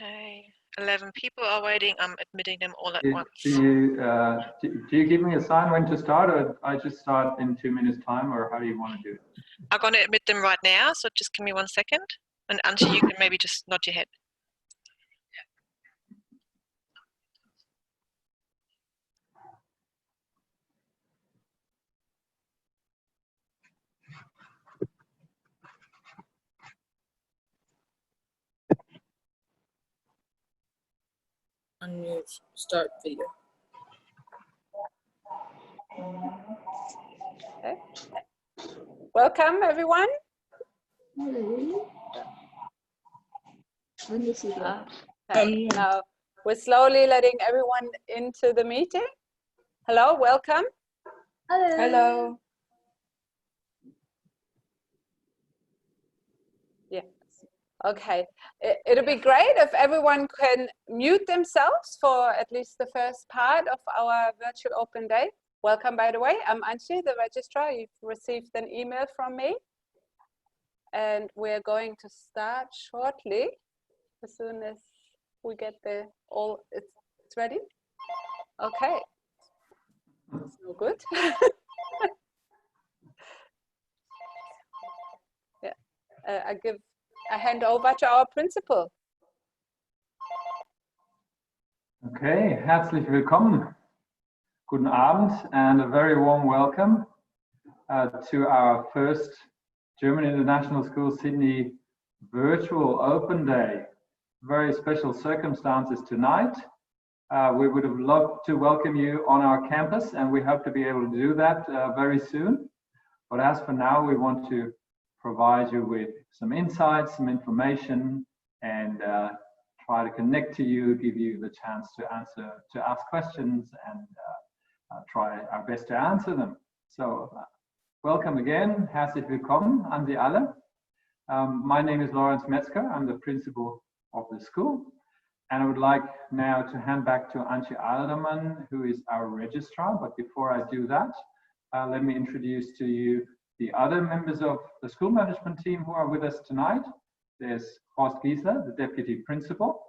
Okay, 11 people are waiting. I'm admitting them all at once. Do you give me a sign when to start, or I just start in 2 minutes time, or how do you want to do it? I'm going to admit them right now, so just give me 1 second. And Antje, you can maybe just nod your head. Unmute, start video. Okay. Welcome, everyone. Okay. Now we're slowly letting everyone into the meeting. Hello, welcome. Hello. Hello. Yeah. Okay. It'll be great if everyone can mute themselves for at least the first part of our virtual open day. Welcome, by the way. I'm Antje, the registrar. You've received an email from me. And we're going to start shortly, as soon as we get it's ready. Okay. So good. Yeah. I hand over to our principal. Okay, herzlich willkommen. Guten Abend and a very warm welcome to our first German International School Sydney virtual open day. Very special circumstances tonight. We would have loved to welcome you on our campus, and we hope to be able to do that very soon. But as for now, we want to provide you with some insights, some information, and try to connect to you, give you the chance to ask questions, and try our best to answer them. So welcome again, herzlich willkommen an Sie alle. My name is Lorenz Metzger. I'm the principal of the school, and I would like now to hand back to Antje Alderman, who is our registrar. But before I do that, let me introduce to you the other members of the school management team who are with us tonight. There's Horst Giesler, the deputy principal.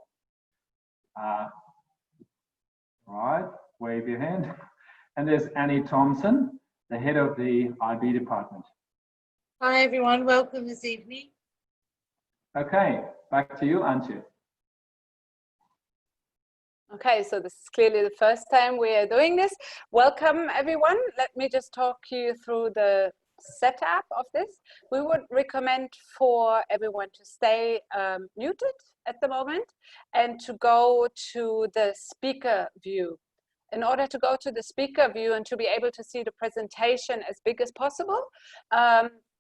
Right, wave your hand. And there's Annie Thomson, the head of the IB department. Hi everyone, welcome this evening. Okay, back to you, Antje. Okay, so this is clearly the first time we are doing this. Welcome everyone. Let me just talk you through the setup of this. We would recommend for everyone to stay muted at the moment and to go to the speaker view. In order to go to the speaker view and to be able to see the presentation as big as possible,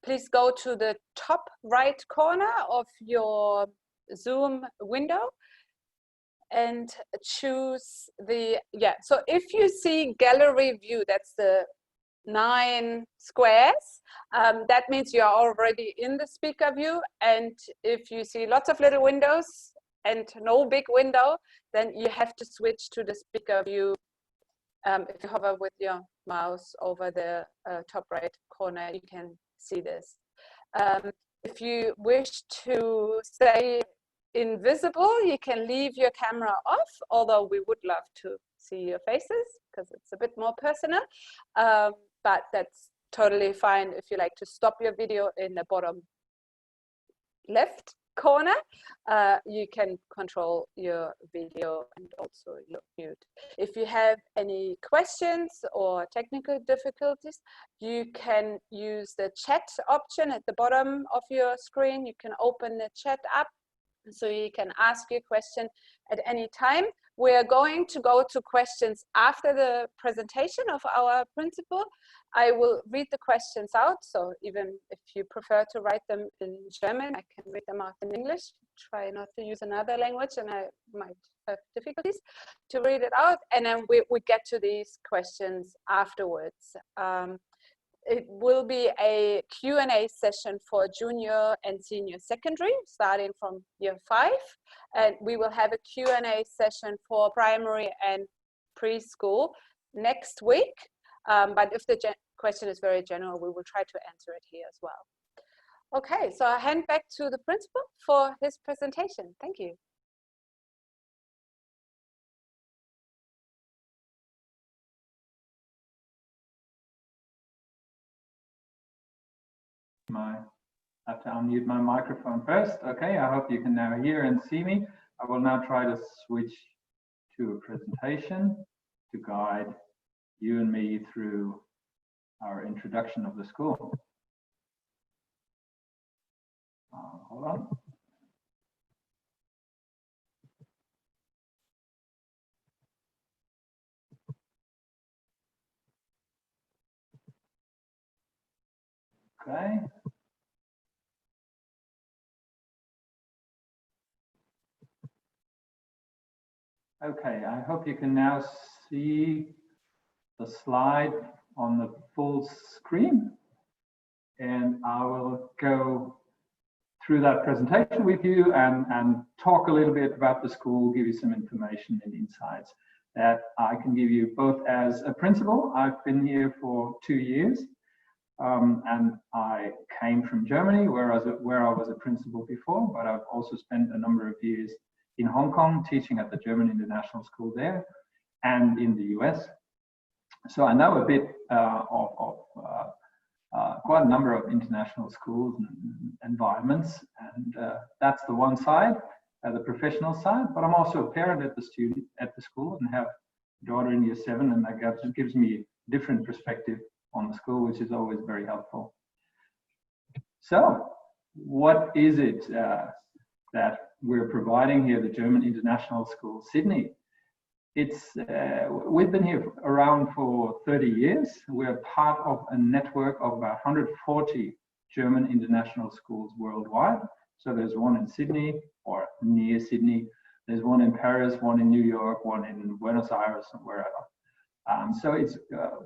please go to the top right corner of your Zoom window and choose the, so if you see gallery view, that's the 9 squares, that means you are already in the speaker view. And if you see lots of little windows and no big window, then you have to switch to the speaker view. If you hover with your mouse over the top right corner, you can see this. If you wish to stay invisible, you can leave your camera off, although we would love to see your faces because it's a bit more personal. But that's totally fine if you like to stop your video in the bottom left corner. You can control your video and also your mute. If you have any questions or technical difficulties, you can use the chat option at the bottom of your screen. You can open the chat up so you can ask your question at any time. We are going to go to questions after the presentation of our principal. I will read the questions out, so even if you prefer to write them in German, I can read them out in English. Try not to use another language, and I might have difficulties to read it out, and then we get to these questions afterwards. It will be a Q&A session for junior and senior secondary, starting from year 5. And we will have a Q&A session for primary and preschool next week. But if the question is very general, we will try to answer it here as well. Okay, so I hand back to the principal for his presentation. Thank you. have to unmute my microphone first. Okay, I hope you can now hear and see me. I will now try to switch to a presentation to guide you and me through our introduction of the school. Hold on. Okay. Okay, I hope you can now see the slide on the full screen, and I will go through that presentation with you and talk a little bit about the school, give you some information and insights that I can give you both as a principal. I've been here for 2 years, and I came from Germany where I was a principal before, but I've also spent a number of years in Hong Kong teaching at the German International School there and in the US. So I know a bit of quite a number of international schools and environments, and that's the one side, the professional side. But I'm also a parent at the school and have a daughter in year 7, and that gives me a different perspective on the school, which is always very helpful. So, what is it that we're providing here, the German International School Sydney? We've been here around for 30 years. We're part of a network of about 140 German international schools worldwide. So there's one in Sydney or near Sydney. There's one in Paris, one in New York, one in Buenos Aires, and wherever. So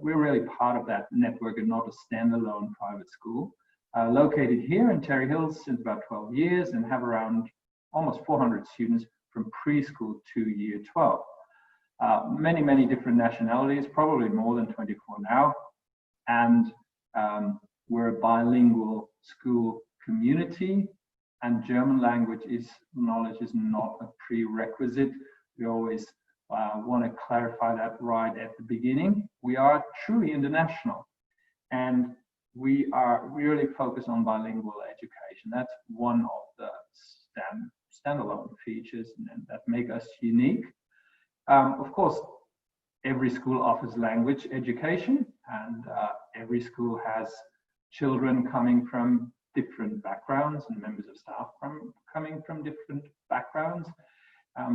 we're really part of that network and not a standalone private school. Located here in Terry Hills since about 12 years and have around almost 400 students from preschool to year 12. Many different nationalities, probably more than 24 now. And we're a bilingual school community, and German language knowledge is not a prerequisite. We always want to clarify that right at the beginning. We are truly international, and we are really focused on bilingual education. That's one of the standalone features that make us unique. Of course, every school offers language education, and every school has children coming from different backgrounds and members of staff coming from different backgrounds.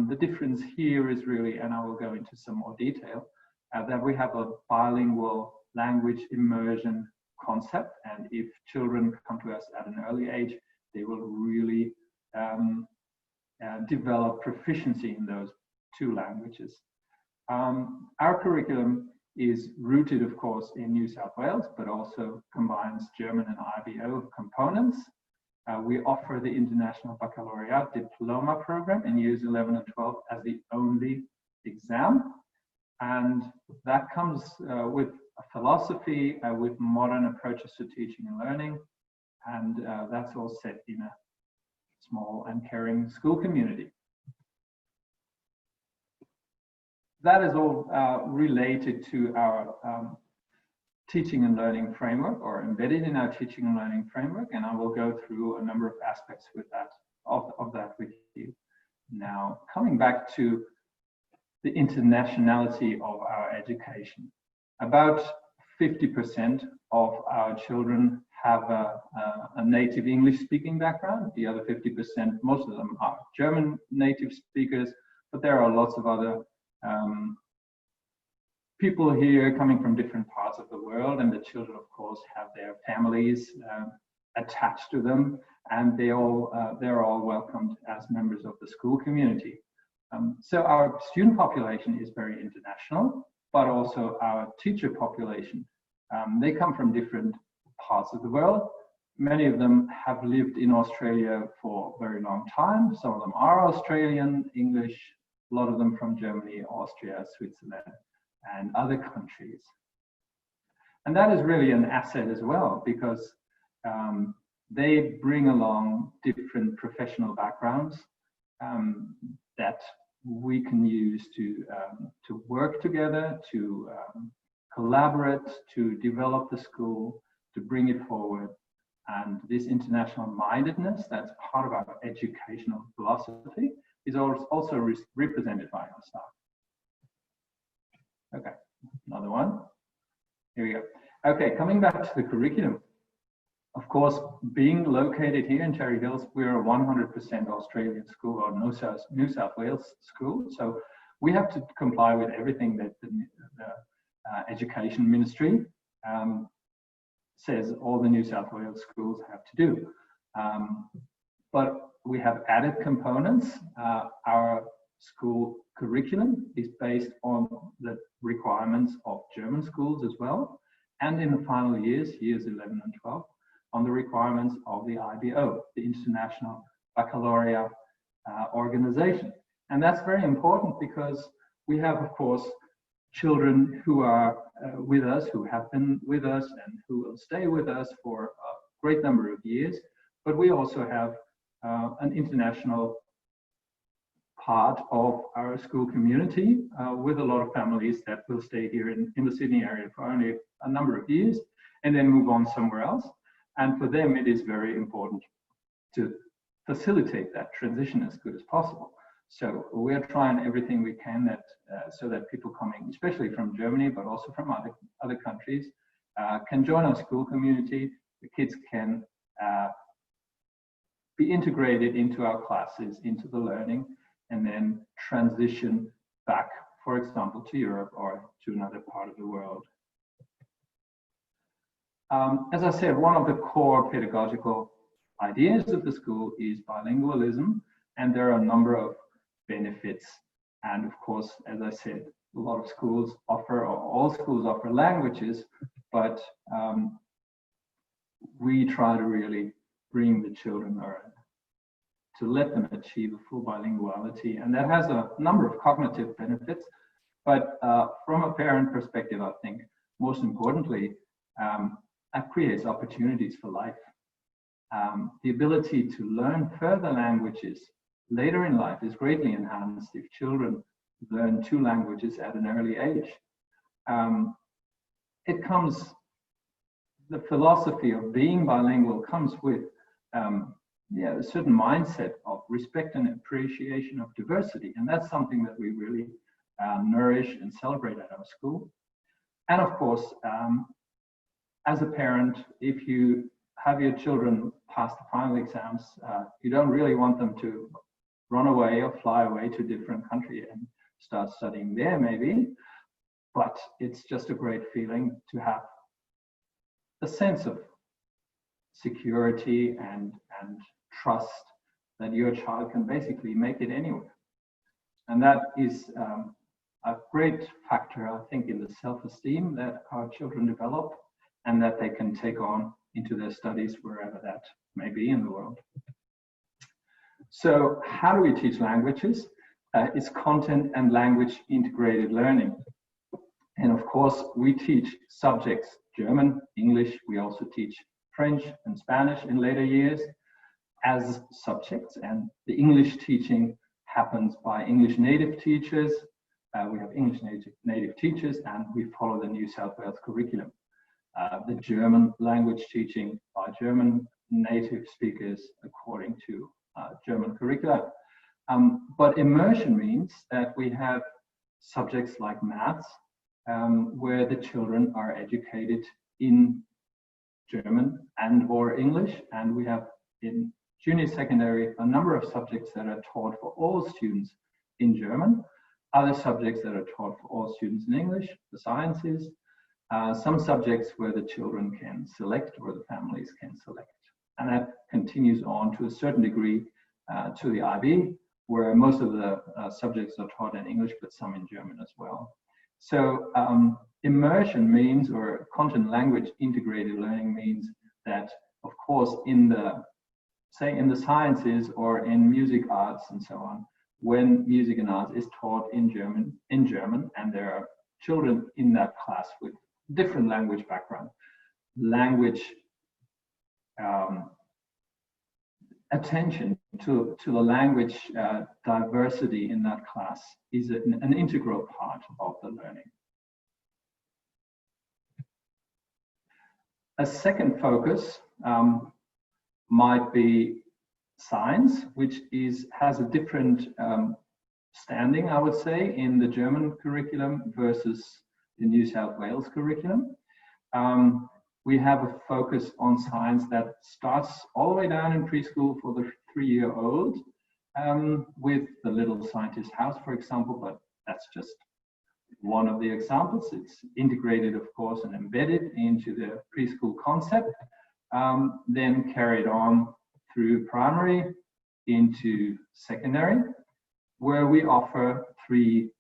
The difference here is really, and I will go into some more detail, that we have a bilingual language immersion concept, and if children come to us at an early age, they will really develop proficiency in those 2 languages. Our curriculum is rooted, of course, in New South Wales, but also combines German and IBO components. We offer the International Baccalaureate Diploma program in years 11 and 12 as the only exam. And that comes with a philosophy, with modern approaches to teaching and learning. And that's all set in a small and caring school community. That is all related to our teaching and learning framework, or embedded in our teaching and learning framework, and I will go through a number of aspects with that of that with you. Now, coming back to the internationality of our education, about 50% of our children have a native English-speaking background. The other 50%, most of them are German native speakers, but there are lots of other people here coming from different parts of the world, and the children, of course, have their families attached to them, and they're all welcomed as members of the school community. So our student population is very international, but also our teacher population. They come from different parts of the world. Many of them have lived in Australia for a very long time. Some of them are Australian, English, a lot of them from Germany, Austria, Switzerland, and other countries. And that is really an asset as well, because they bring along different professional backgrounds that we can use to work together, to collaborate, to develop the school, to bring it forward. And this international mindedness, that's part of our educational philosophy, is also represented by our staff. Okay, another one. Here we go. Okay, coming back to the curriculum. Of course, being located here in Cherry Hills, we're a 100% Australian school or New South Wales school. So we have to comply with everything that the Education Ministry says all the New South Wales schools have to do. But we have added components. Our school curriculum is based on the requirements of German schools as well. And in the final years 11 and 12, on the requirements of the IBO, the International Baccalaureate organization. And that's very important because we have, of course, children who are with us, who have been with us and who will stay with us for a great number of years. But we also have an international part of our school community with a lot of families that will stay here in the Sydney area for only a number of years and then move on somewhere else. And for them, it is very important to facilitate that transition as good as possible. So we're trying everything we can that so that people coming, especially from Germany, but also from other countries, can join our school community. The kids can be integrated into our classes, into the learning, and then transition back, for example, to Europe or to another part of the world. As I said, one of the core pedagogical ideas of the school is bilingualism, and there are a number of benefits. And of course, as I said, a lot of schools offer, or all schools offer languages, but we try to really bring the children or to let them achieve a full bilinguality. And that has a number of cognitive benefits. But from a parent perspective, I think most importantly, that creates opportunities for life. The ability to learn further languages later in life is greatly enhanced if children learn 2 languages at an early age. The philosophy of being bilingual comes with a certain mindset of respect and appreciation of diversity. And that's something that we really nourish and celebrate at our school. And of course, as a parent, if you have your children pass the final exams, you don't really want them to run away or fly away to a different country and start studying there maybe, but it's just a great feeling to have a sense of security and trust that your child can basically make it anywhere. And that is a great factor, I think, in the self-esteem that our children develop and that they can take on into their studies wherever that may be in the world. So how do we teach languages? It's content and language integrated learning. And of course, we teach subjects, German, English. We also teach French and Spanish in later years as subjects. And the English teaching happens by English native teachers. We have English native teachers, and we follow the New South Wales curriculum. The German language teaching by German native speakers according to German curricula. But immersion means that we have subjects like maths, where the children are educated in German and or English, and we have in junior secondary a number of subjects that are taught for all students in German, other subjects that are taught for all students in English, the sciences, some subjects where the children can select or the families can select. And that continues on to a certain degree to the IB, where most of the subjects are taught in English, but some in German as well. So immersion means, or content language integrated learning means that, of course, in the sciences or in music arts and so on, when music and arts is taught in German, and there are children in that class with different language background, language attention to the language diversity in that class is an integral part of the learning. A second focus might be science, which has a different standing, I would say, in the German curriculum versus the New South Wales curriculum. We have a focus on science that starts all the way down in preschool for the 3-year-old, with the Little Scientist House, for example, but that's just one of the examples. It's integrated, of course, and embedded into the preschool concept, then carried on through primary into secondary, where we offer 3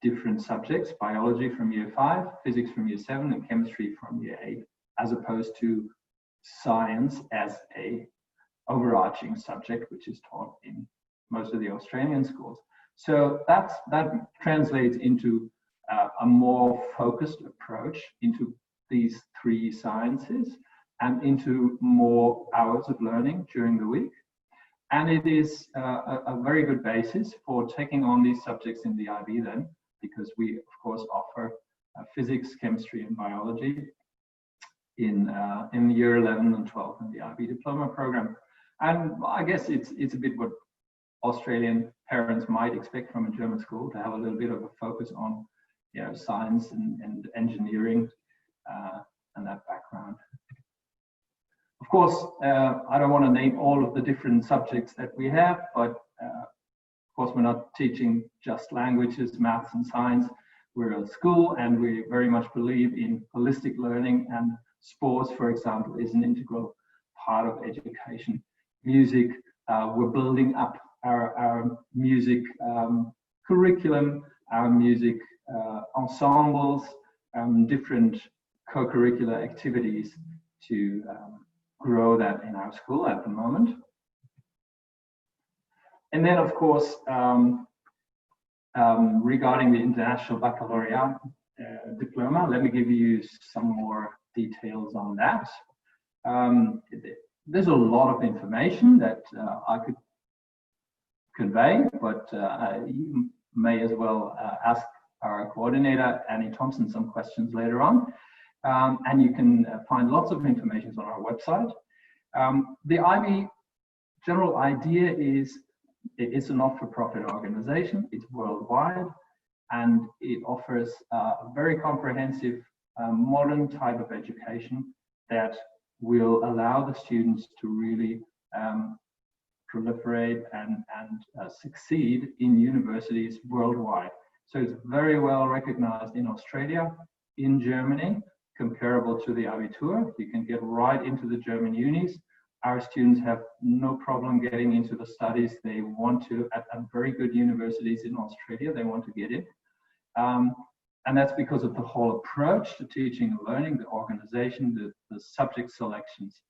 different subjects: biology from year 5, physics from year 7, and chemistry from year 8, as opposed to science as a overarching subject, which is taught in most of the Australian schools. So that translates into a more focused approach into these 3 sciences and into more hours of learning during the week. And it is a very good basis for taking on these subjects in the IB then, because we, of course, offer physics, chemistry, and biology in year 11 and 12 in the IB Diploma program. And I guess it's a bit what Australian parents might expect from a German school, to have a little bit of a focus on, you know, science and engineering and that background. Of course, I don't want to name all of the different subjects that we have, but of course we're not teaching just languages, maths and science. We're a school and we very much believe in holistic learning, and sports, for example, is an integral part of education. Music, we're building up our music curriculum, our music ensembles, different co-curricular activities to grow that in our school at the moment. And then, of course, regarding the International Baccalaureate Diploma, let me give you some more details on that. There's a lot of information that I could convey, but you may as well ask our coordinator, Annie Thomson, some questions later on. And you can find lots of information on our website. The IB general idea is it's a not-for-profit organization. It's worldwide, and it offers a very comprehensive, modern type of education that will allow the students to really proliferate and succeed in universities worldwide. So it's very well recognized in Australia, in Germany, comparable to the Abitur. You can get right into the German unis. Our students have no problem getting into the studies they want to at very good universities in Australia. They want to get in. And that's because of the whole approach to teaching and learning, the organization, the subject selections,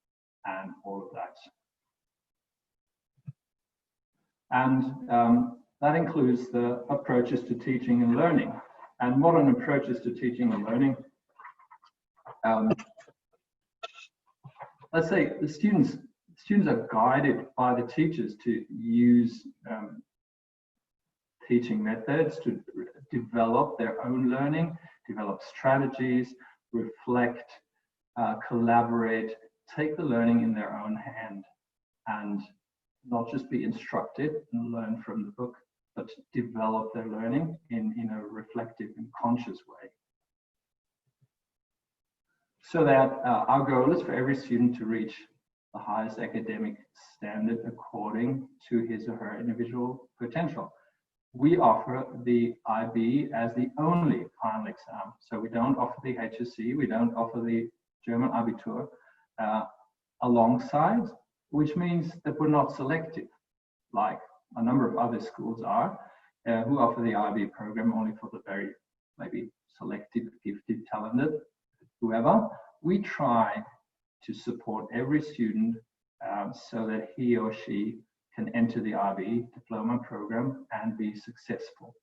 and all of that. And that includes the approaches to teaching and learning. And modern approaches to teaching and learning, let's say the students are guided by the teachers to use teaching methods to develop their own learning, develop strategies, reflect, collaborate, take the learning in their own hand, and not just be instructed and learn from the book, but develop their learning in a reflective and conscious way. So that our goal is for every student to reach the highest academic standard according to his or her individual potential. We offer the IB as the only final exam. So we don't offer the HSC, we don't offer the German Abitur alongside, which means that we're not selective, like a number of other schools are, who offer the IB program only for the very maybe selected, gifted, talented, whoever. We try to support every student so that he or she can enter the IB diploma program and be successful.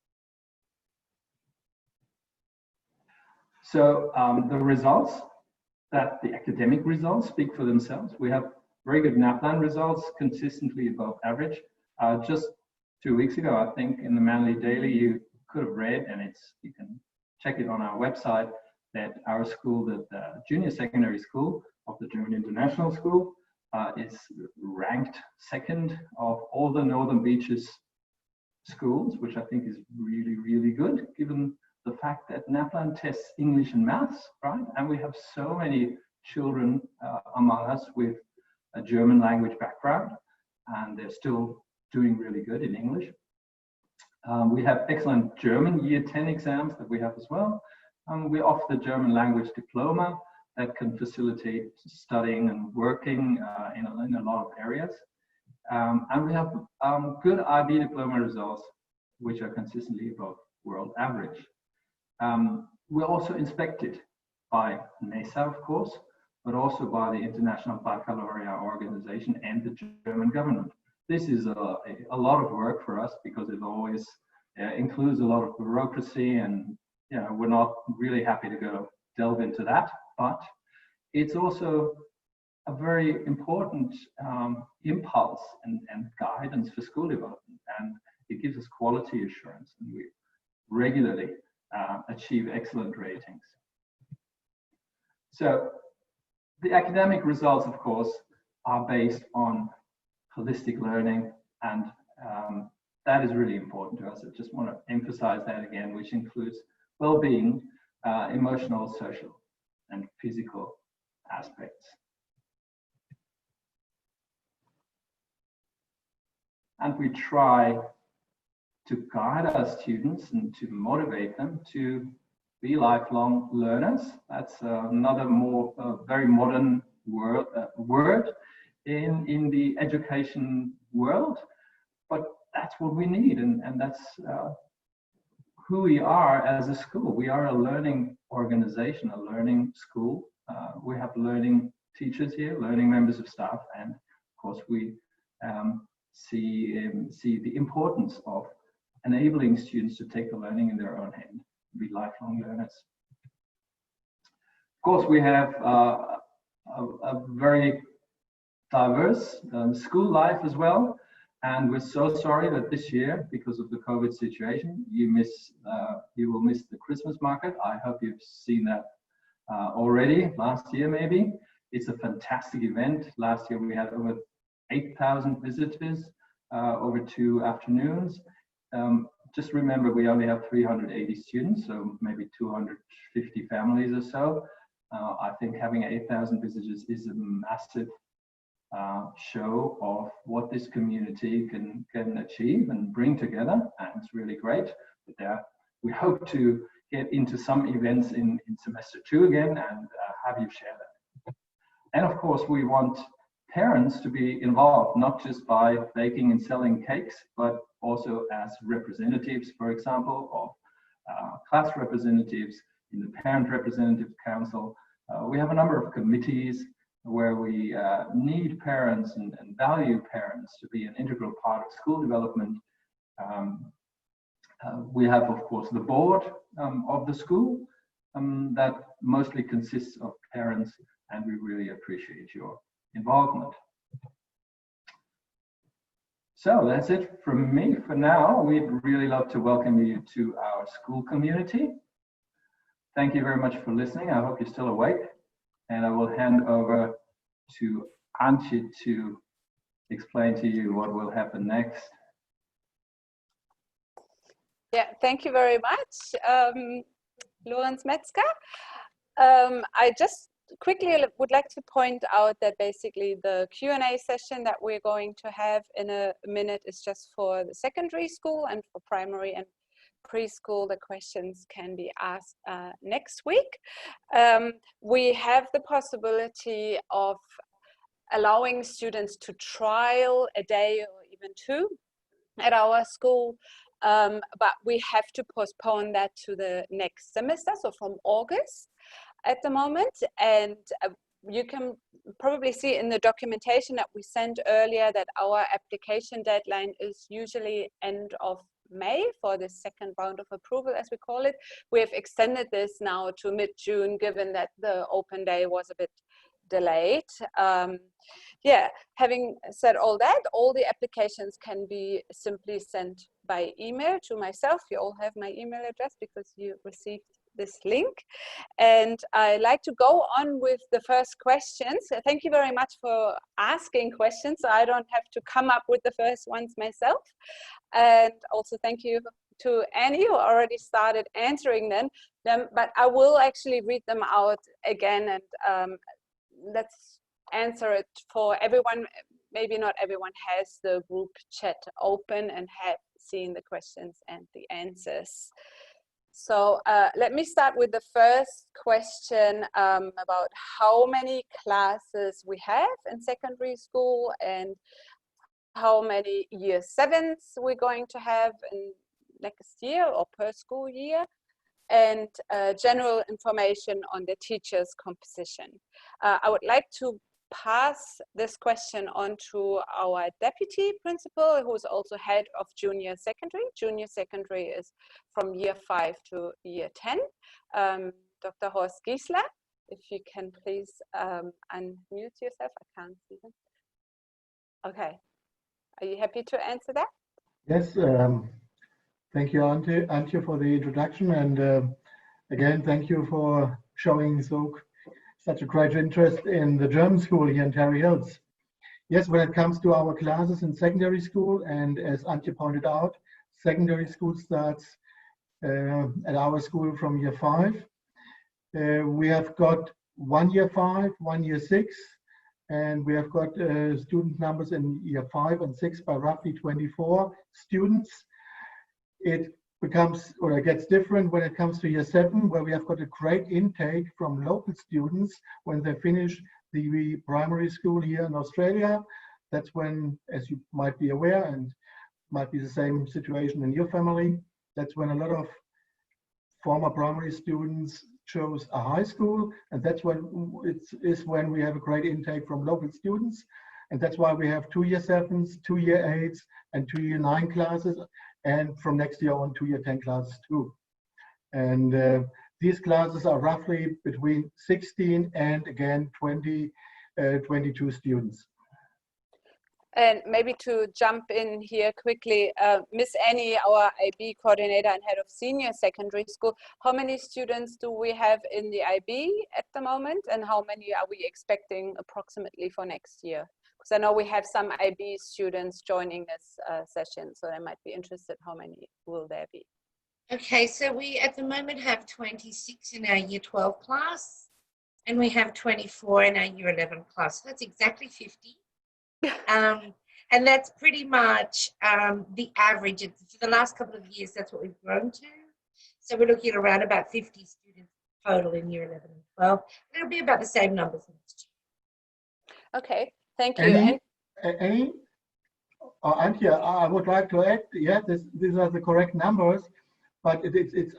So the results, the academic results speak for themselves. We have very good NAPLAN results, consistently above average. Just 2 weeks ago, I think, in the Manly Daily, you could have read, and you can check it on our website, that our school, the junior secondary school of the German International School, is ranked second of all the Northern Beaches schools, which I think is really, really good, given the fact that NAPLAN tests English and maths, right? And we have so many children among us with a German language background, and they're still doing really good in English. We have excellent German Year 10 exams that we have as well. We offer the German language diploma that can facilitate studying and working in a lot of areas. And we have good IB diploma results, which are consistently above world average. We're also inspected by NESA, of course, but also by the International Baccalaureate Organization and the German government. This is a lot of work for us because it always includes a lot of bureaucracy, and we're not really happy to go delve into that, but it's also a very important impulse and guidance for school development, and it gives us quality assurance, and we regularly achieve excellent ratings. So the academic results, of course, are based on holistic learning, and that is really important to us. I just want to emphasize that again, which includes well-being, emotional, social, and physical aspects. And we try to guide our students and to motivate them to be lifelong learners. That's another very modern word in the education world, but that's what we need, and that's who we are as a school. We are a learning organization, a learning school. We have learning teachers here, learning members of staff, and of course we see the importance of enabling students to take the learning in their own hand, be lifelong learners. Of course, we have a very diverse school life as well, and we're so sorry that this year, because of the COVID situation, you will miss the Christmas market. I hope you've seen that already. Last year, maybe. It's a fantastic event. Last year we had over 8,000 visitors over 2 afternoons. Just remember, we only have 380 students, so maybe 250 families or so. I think having 8,000 visitors is a massive show of what this community can achieve and bring together, and it's really great. But we hope to get into some events in semester 2 again and have you share that. And of course, we want parents to be involved, not just by baking and selling cakes, but also as representatives, for example, of class representatives in the Parent Representative Council. We have a number of committees where we need parents and value parents to be an integral part of school development. We have, of course, the board of the school that mostly consists of parents, and we really appreciate your involvement. So that's it from me for now. We'd really love to welcome you to our school community. Thank you very much for listening. I hope you're still awake. And I will hand over to Antje to explain to you what will happen next. Yeah, thank you very much, Lorenz Metzger. I just quickly would like to point out that basically the Q&A session that we're going to have in a minute is just for the secondary school, and for primary and preschool the questions can be asked next week. We have the possibility of allowing students to trial a day or even 2 at our school, but we have to postpone that to the next semester, so from August at the moment. And you can probably see in the documentation that we sent earlier that our application deadline is usually end of May for the second round of approval, as we call it. We have extended this now to mid-June, given that the open day was a bit delayed. Yeah, having said all that, all the applications can be simply sent by email to myself. You all have my email address because you received this link. And I like to go on with the first questions. Thank you very much for asking questions, so I don't have to come up with the first ones myself. And also thank you to Annie, who already started answering them, but I will actually read them out again, and let's answer it for everyone. Maybe not everyone has the group chat open and have seen the questions and the answers. So let me start with the first question about how many classes we have in secondary school and how many year 7s we're going to have in next year or per school year, and general information on the teacher's composition. I would like to pass this question on to our deputy principal, who is also head of junior secondary. Junior secondary is from year 5 to year 10. Dr. Horst Giesler, if you can please unmute yourself. I can't see them. Okay. Are you happy to answer that? Yes. Thank you, Antje, for the introduction. And again, thank you for showing such a great interest in the German school here in Terry Hills. Yes, when it comes to our classes in secondary school, and as Antje pointed out, secondary school starts at our school from year 5. We have got 1 year 5, 1 year 6, and we have got student numbers in year 5 and 6 by roughly 24 students. It becomes, or it gets different when it comes to year 7, where we have got a great intake from local students when they finish the primary school here in Australia. That's when, as you might be aware, and might be the same situation in your family, that's when a lot of former primary students chose a high school, and that's when when we have a great intake from local students. And that's why we have 2 year 7s, 2 year 8s, and 2 year 9 classes, and from next year on 2 year 10 classes too. And these classes are roughly between 16 and again 22 students. And maybe to jump in here quickly, Miss Annie, our IB coordinator and head of senior secondary school, how many students do we have in the IB at the moment, and how many are we expecting approximately for next year? Because I know we have some IB students joining this session, so they might be interested how many will there be. Okay, so we at the moment have 26 in our year 12 class, and we have 24 in our year 11 class. So that's exactly 50. And that's pretty much the average. For the last couple of years, that's what we've grown to. So we're looking at around about 50 students total in year 11 and 12. It'll be about the same numbers next year. Okay, thank you. Annie, Antje, I would like to add, yeah, these are the correct numbers, but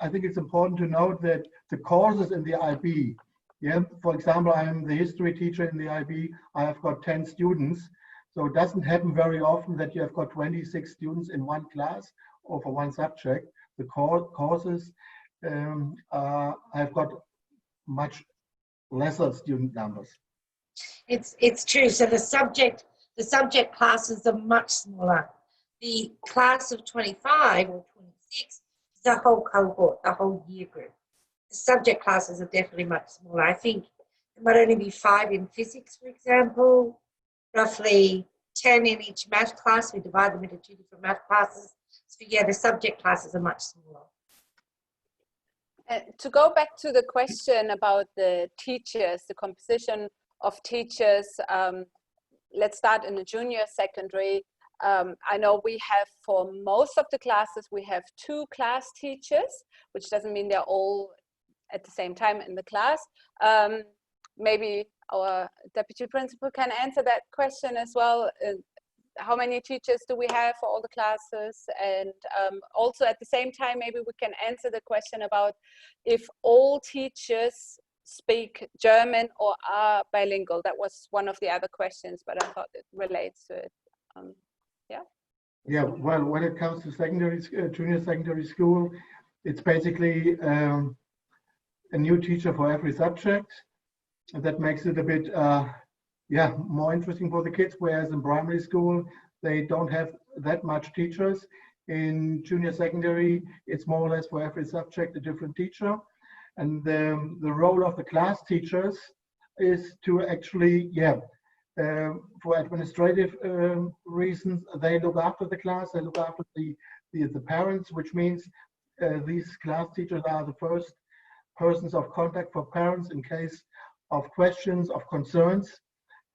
I think it's important to note that the courses in the IB, yeah, for example, I am the history teacher in the IB, I have got 10 students. So it doesn't happen very often that you have got 26 students in one class or for one subject. The courses have got much lesser student numbers. It's true. So the subject classes are much smaller. The class of 25 or 26 is the whole cohort, the whole year group. The subject classes are definitely much smaller. I think there might only be 5 in physics, for example. Roughly 10 in each math class. We divide them into 2 different math classes. So yeah, the subject classes are much smaller. To go back to the question about the teachers, the composition of teachers, let's start in the junior secondary. I know we have, for most of the classes, we have 2 class teachers, which doesn't mean they're all at the same time in the class. Maybe our deputy principal can answer that question as well. How many teachers do we have for all the classes? And also at the same time, maybe we can answer the question about if all teachers speak German or are bilingual. That was one of the other questions, but I thought it relates to it. Yeah. Yeah, well, when it comes to junior secondary school, it's basically a new teacher for every subject. And that makes it a bit, more interesting for the kids, whereas in primary school, they don't have that much teachers. In junior secondary, it's more or less for every subject a different teacher. And the role of the class teachers is to actually, for administrative reasons, they look after the class, they look after the parents, which means these class teachers are the first persons of contact for parents in case of questions, of concerns,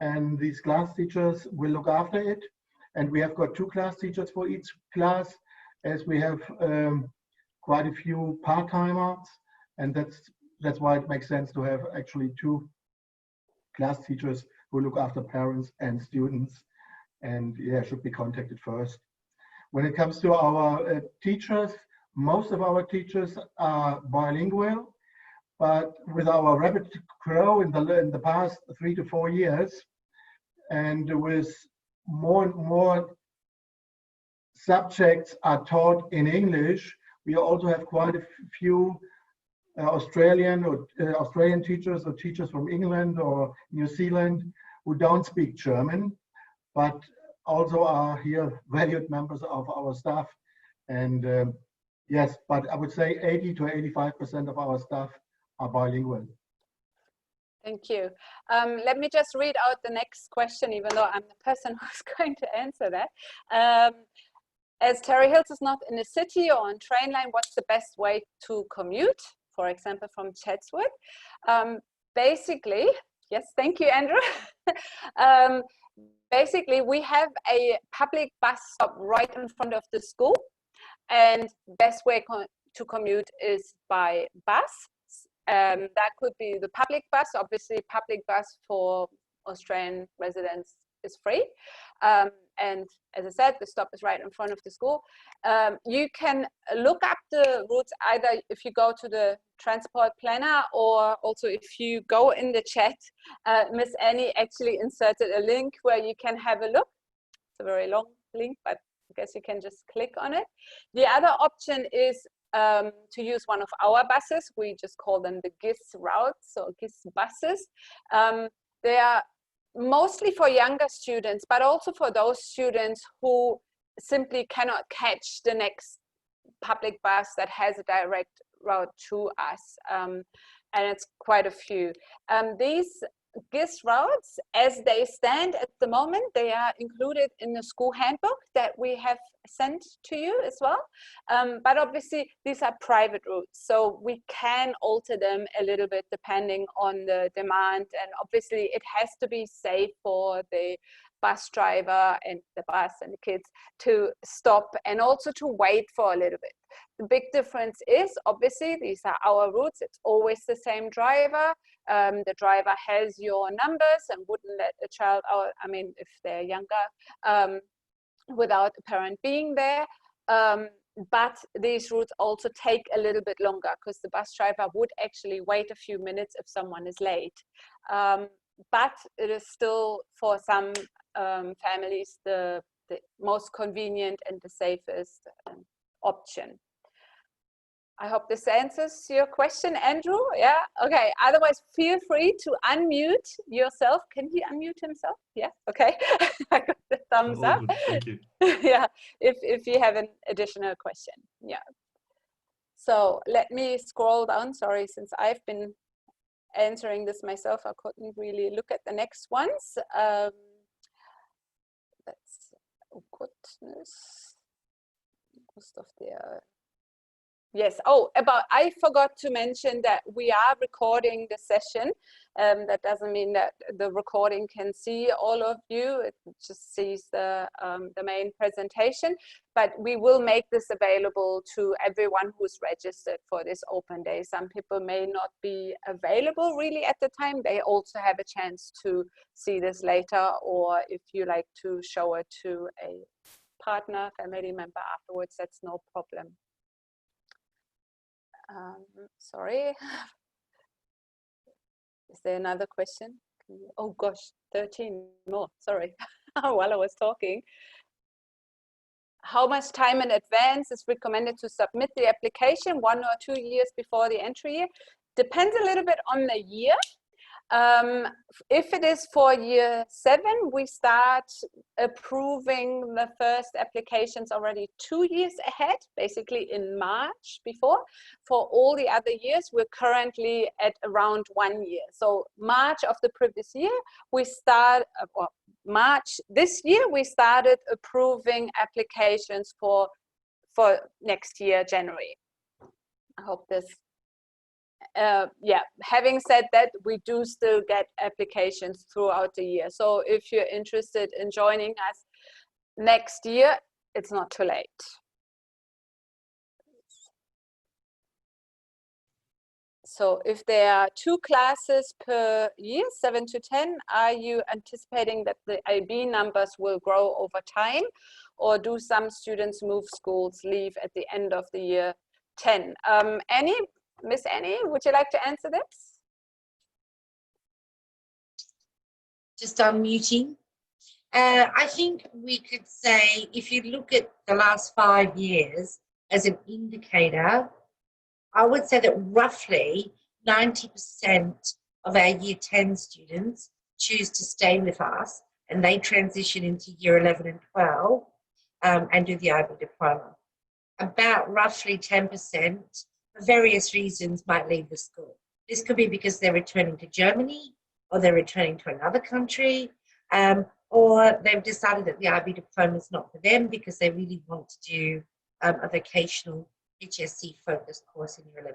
and these class teachers will look after it. And we have got 2 class teachers for each class, as we have quite a few part-timers, and that's why it makes sense to have actually 2 class teachers who look after parents and students, and should be contacted first. When it comes to our teachers, most of our teachers are bilingual, but with our rapid growth in the past 3 to 4 years, and with more and more subjects are taught in English, we also have quite a few Australian teachers or teachers from England or New Zealand who don't speak German, but also are here valued members of our staff. And yes, but I would say 80 to 85% of our staff are bilingual. Thank you. Let me just read out the next question, even though I'm the person who's going to answer that. As Terry Hills is not in a city or on train line, what's the best way to commute? For example, from Chatswood. Basically, yes, thank you, Andrew. Basically, we have a public bus stop right in front of the school, and best way to commute is by bus. That could be the public bus. Obviously, public bus for Australian residents is free. And as I said, the stop is right in front of the school. You can look up the routes either if you go to the transport planner, or also if you go in the chat. Miss Annie actually inserted a link where you can have a look. It's a very long link, but I guess you can just click on it. The other option is to use one of our buses. We just call them the GISS routes or GISS buses. They are mostly for younger students, but also for those students who simply cannot catch the next public bus that has a direct route to us. And it's quite a few. These GISS routes, as they stand at the moment, they are included in the school handbook that we have sent to you as well. But obviously these are private routes, so we can alter them a little bit depending on the demand, and obviously it has to be safe for the bus driver and the bus and the kids to stop and also to wait for a little bit. The big difference is obviously these are our routes. It's always the same driver. The driver has your numbers and wouldn't let a child out, I mean, if they're younger, without a parent being there. But these routes also take a little bit longer because the bus driver would actually wait a few minutes if someone is late. But it is still, for some families, the most convenient and the safest option. I hope this answers your question, Andrew. Yeah, okay. Otherwise, feel free to unmute yourself. Can he unmute himself? Yeah, okay. I got the thumbs up. Thank you. Yeah, if you have an additional question. Yeah. So let me scroll down. Sorry, since I've been answering this myself, I couldn't really look at the next ones. That's, oh goodness, most of their. Yes. Oh, I forgot to mention that we are recording the session. That doesn't mean that the recording can see all of you. It just sees the main presentation. But we will make this available to everyone who's registered for this open day. Some people may not be available really at the time. They also have a chance to see this later, or if you like to show it to a partner, family member afterwards, that's no problem. Sorry, is there another question? Oh gosh, 13 more, sorry, while I was talking. How much time in advance is recommended to submit the application? 1 or 2 years before the entry year? Depends a little bit on the year. If it is for year 7, we start approving the first applications already 2 years ahead, basically in March before. For all the other years, we're currently at around 1 year. So March of the previous year, we start, or March this year, we started approving applications for next year, January. I hope this. Yeah, having said that, we do still get applications throughout the year. So if you're interested in joining us next year, it's not too late. So if there are 2 classes per year, 7 to 10, are you anticipating that the IB numbers will grow over time? Or do some students move schools, leave at the end of the year 10? Miss Annie, would you like to answer this? Just unmuting. I think we could say, if you look at the last 5 years as an indicator, I would say that roughly 90% of our year 10 students choose to stay with us, and they transition into year 11 and 12 and do the IB diploma. About roughly 10%, for various reasons, might leave the school. This could be because they're returning to Germany, or they're returning to another country, or they've decided that the IB diploma is not for them because they really want to do a vocational HSC focused course in year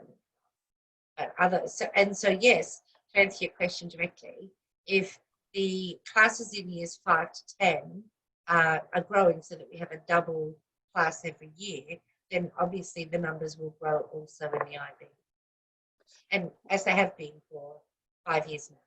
11. So yes, to answer your question directly, if the classes in years 5 to 10 are growing so that we have a double class every year, then obviously the numbers will grow also in the IB, and as they have been for 5 years now.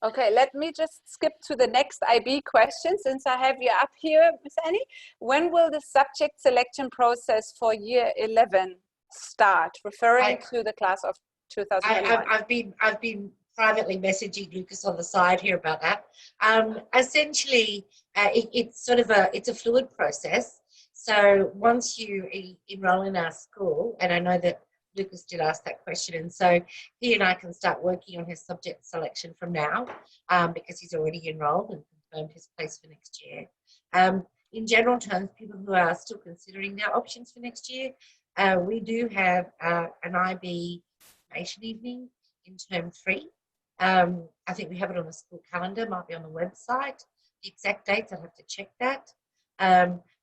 Okay, let me just skip to the next IB question since I have you up here, Ms. Annie. When will the subject selection process for year 11 start? Referring to the class of 2021. I've been privately messaging Lucas on the side here about that. Essentially, it's sort of a fluid process. So once you enroll in our school, and I know that Lucas did ask that question, and so he and I can start working on his subject selection from now because he's already enrolled and confirmed his place for next year. In general terms, people who are still considering their options for next year, we do have an IB information evening in term 3. I think we have it on the school calendar, might be on the website. The exact dates, I'll have to check that.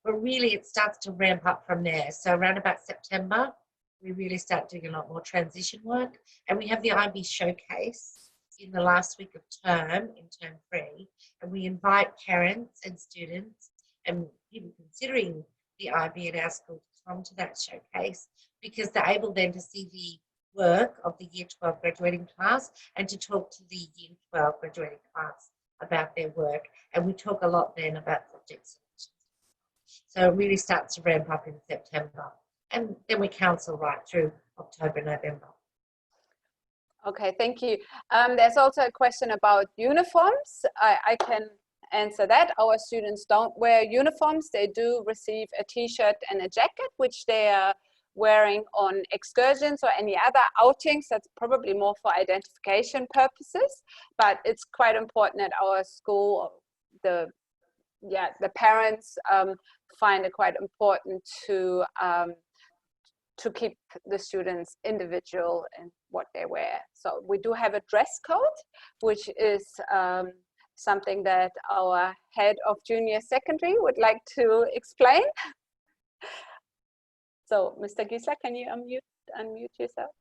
But really it starts to ramp up from there. So around about September, we really start doing a lot more transition work. And we have the IB showcase in the last week of term, in term 3. And we invite parents and students and people considering the IB at our school to come to that showcase, because they're able then to see the work of the year 12 graduating class and to talk to the year 12 graduating class about their work. And we talk a lot then about subject selection. So it really starts to ramp up in September. And then we counsel right through October, November. Okay, thank you. There's also a question about uniforms. I can answer that. Our students don't wear uniforms. They do receive a t-shirt and a jacket, which they are wearing on excursions or any other outings. That's probably more for identification purposes, but it's quite important at our school. The parents find it quite important to keep the students individual in what they wear. So we do have a dress code, which is something that our head of junior secondary would like to explain. So, Mr. Giesler, can you unmute yourself?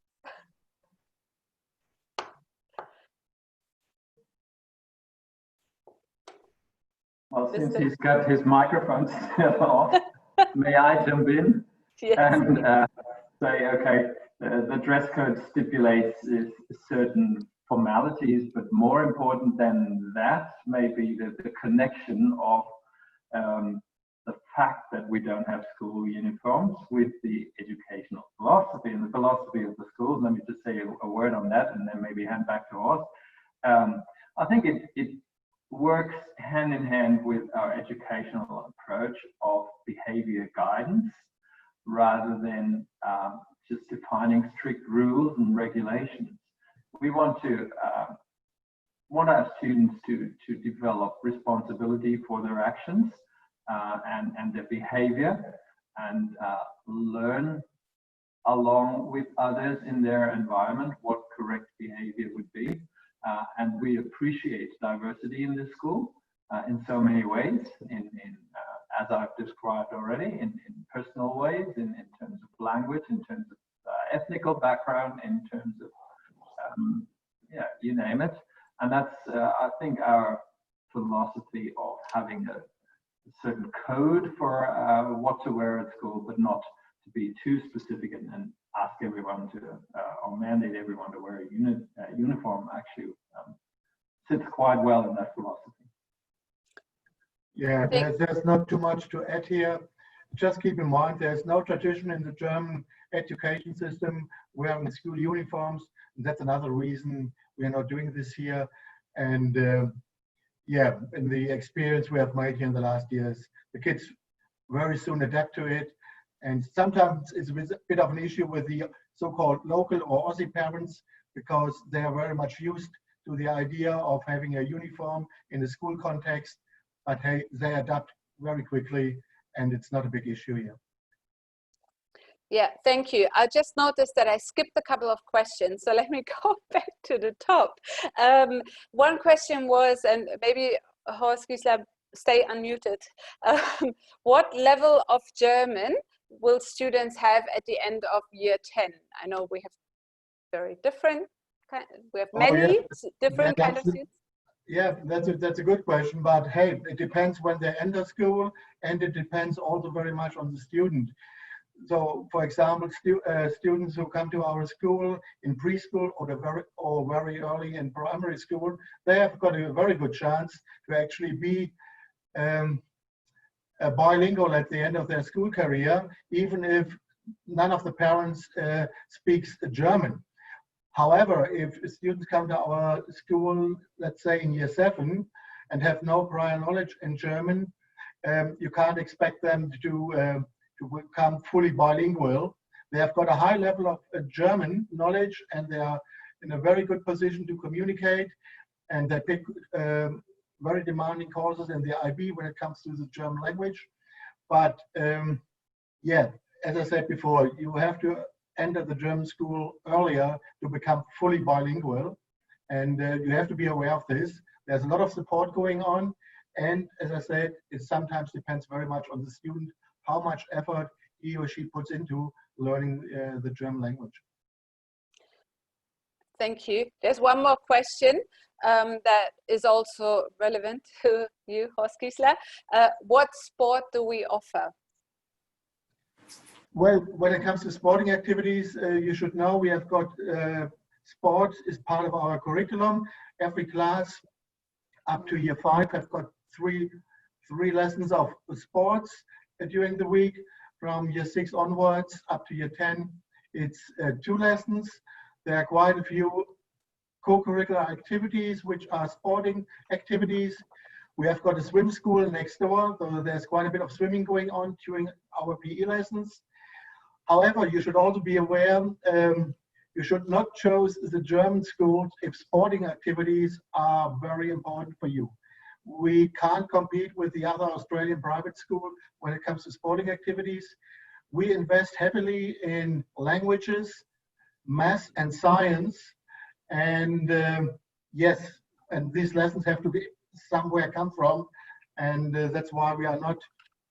Well, since he's got his microphone still off, may I jump in? Yes. And say, okay, the dress code stipulates certain formalities, but more important than that may be the connection of the fact that we don't have school uniforms with the educational philosophy and the philosophy of the schools. Let me just say a word on that and then maybe hand back to Horst. I think it works hand in hand with our educational approach of behavior guidance rather than just defining strict rules and regulations. We want to want our students to develop responsibility for their actions and their behavior, and learn along with others in their environment what correct behavior would be. And we appreciate diversity in the school in so many ways, as I've described already, in personal ways, in terms of language, in terms of ethnical background, in terms of, yeah, you name it. And that's, I think, our philosophy of having a certain code for what to wear at school, but not to be too specific and ask everyone to, or mandate everyone to wear a uniform, actually sits quite well in that philosophy. Yeah, there's not too much to add here. Just keep in mind, there's no tradition in the German education system wearing school uniforms. That's another reason we are not doing this here. And yeah, in the experience we have made here in the last years, the kids very soon adapt to it. And sometimes it's a bit of an issue with the so-called local or Aussie parents, because they are very much used to the idea of having a uniform in the school context. But hey, they adapt very quickly, and it's not a big issue here. Yeah, thank you. I just noticed that I skipped a couple of questions, so let me go back to the top. One question was, and maybe Horst Giesler, stay unmuted. What level of German will students have at the end of year 10? I know we have very different, we have many different kind of students. Yeah, that's a good question, but hey, it depends when they enter school, and it depends also very much on the student. So, for example, students who come to our school in preschool or very early in primary school, they have got a very good chance to actually be bilingual at the end of their school career, even if none of the parents speaks German. However, if students come to our school, let's say in year 7, and have no prior knowledge in German, you can't expect them to become fully bilingual. They have got a high level of German knowledge, and they are in a very good position to communicate, and they pick very demanding courses in the IB when it comes to the German language. But yeah, as I said before, you have to enter the German school earlier to become fully bilingual, and you have to be aware of this. There's a lot of support going on, and as I said, it sometimes depends very much on the student how much effort he or she puts into learning the German language. Thank you. There's one more question that is also relevant to you, Horst Giesler. What sport do we offer? Well, when it comes to sporting activities, you should know we have got sports is part of our curriculum. Every class up to year 5 have got three lessons of sports during the week. From year 6 onwards up to year 10, it's 2 lessons. There are quite a few co-curricular activities which are sporting activities. We have got a swim school next door, so there's quite a bit of swimming going on during our PE lessons. However, you should also be aware, you should not choose the German schools if sporting activities are very important for you. We can't compete with the other Australian private schools when it comes to sporting activities. We invest heavily in languages, math and science, and yes, and these lessons have to be somewhere come from, and that's why we are not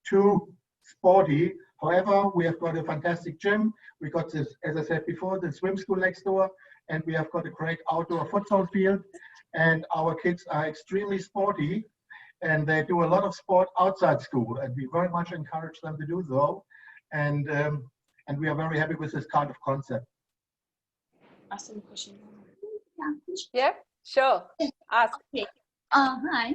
too sporty. However, we have got a fantastic gym. We got this, as I said before, the swim school next door, and we have got a great outdoor futsal field. And our kids are extremely sporty, and they do a lot of sport outside school, and we very much encourage them to do so. And we are very happy with this kind of concept. Awesome question. Yeah, sure. Ask. Okay. Hi.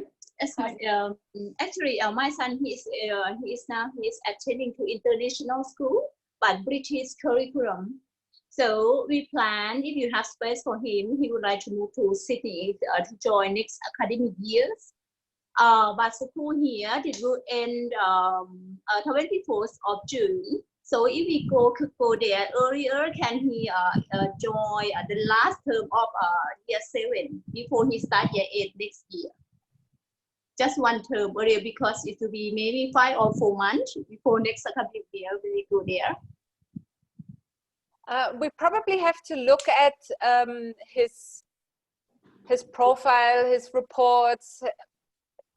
Actually, my son he is attending to international school, but British curriculum. So we plan, if you have space for him, he would like to move to Sydney to join next academic years. But school here it will end 24th of June. So if we could go there earlier, can he join the last term of year 7 before he start year 8 next year? Just one term earlier, because it will be maybe 5 or 4 months before next academic year we go there. We probably have to look at his profile, his reports,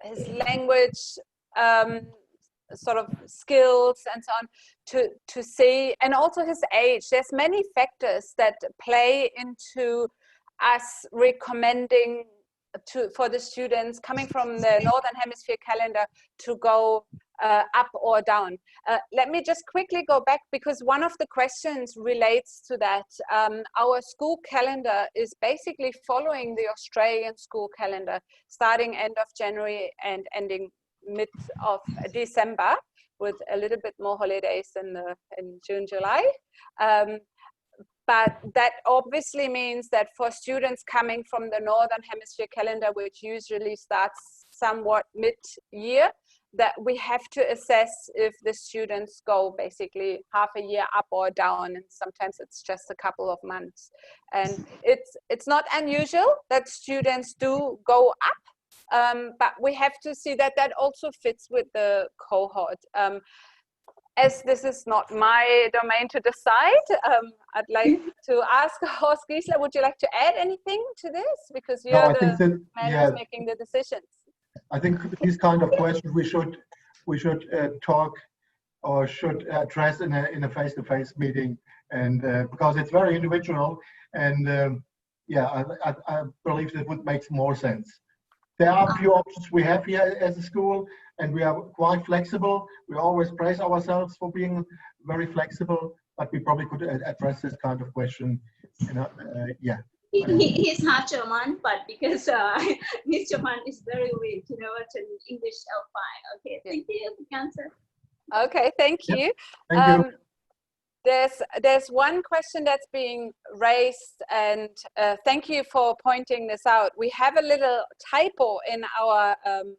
his language sort of skills and so on to see, and also his age. There's many factors that play into us recommending for the students coming from the Northern Hemisphere calendar to go up or down. Let me just quickly go back, because one of the questions relates to that. Our school calendar is basically following the Australian school calendar, starting end of January and ending mid of December, with a little bit more holidays in June, July. But that obviously means that for students coming from the Northern Hemisphere calendar, which usually starts somewhat mid-year, that we have to assess if the students go basically half a year up or down, and sometimes it's just a couple of months. And it's not unusual that students do go up, but we have to see that that also fits with the cohort. As this is not my domain to decide, I'd like to ask Horst Giesler, would you like to add anything to this? Because you're the man who's making the decisions. I think these kind of questions we should talk or should address in a face-to-face meeting, and because it's very individual, and yeah, I believe that would make more sense. There are a few options we have here as a school, and we are quite flexible. We always praise ourselves for being very flexible, but we probably could address this kind of question. You know, yeah. He's half German, but because his German is very weak, you know, to English L5. Okay, thank you for the answer. Okay, thank you. Thank you. There's one question that's being raised, and thank you for pointing this out. We have a little typo in our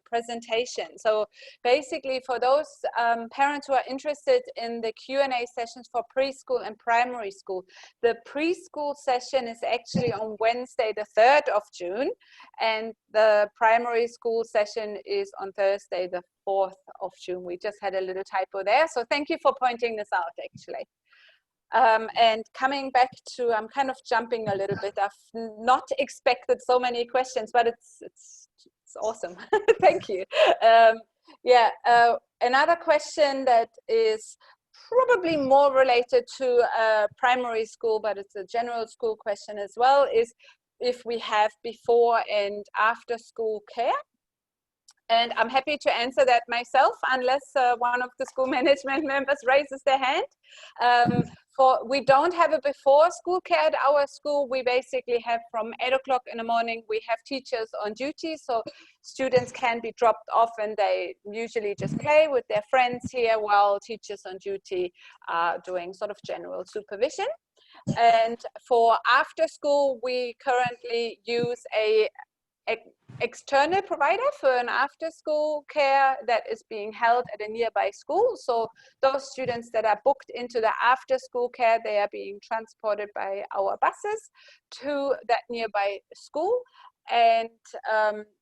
presentation. So basically, for those parents who are interested in the Q&A sessions for preschool and primary school, the preschool session is actually on Wednesday, the 3rd of June, and the primary school session is on Thursday, the 4th of June. We just had a little typo there. So thank you for pointing this out, actually. And coming back to, I'm kind of jumping a little bit. I've not expected so many questions, but it's awesome. Thank you. Yeah, another question that is probably more related to primary school, but it's a general school question as well, is if we have before and after school care. And I'm happy to answer that myself, unless one of the school management members raises their hand. We don't have a before school care at our school. We basically have from 8 o'clock in the morning, we have teachers on duty. So students can be dropped off and they usually just play with their friends here while teachers on duty are doing sort of general supervision. And for after school, we currently use a external provider for an after school care that is being held at a nearby school. So those students that are booked into the after school care, they are being transported by our buses to that nearby school, and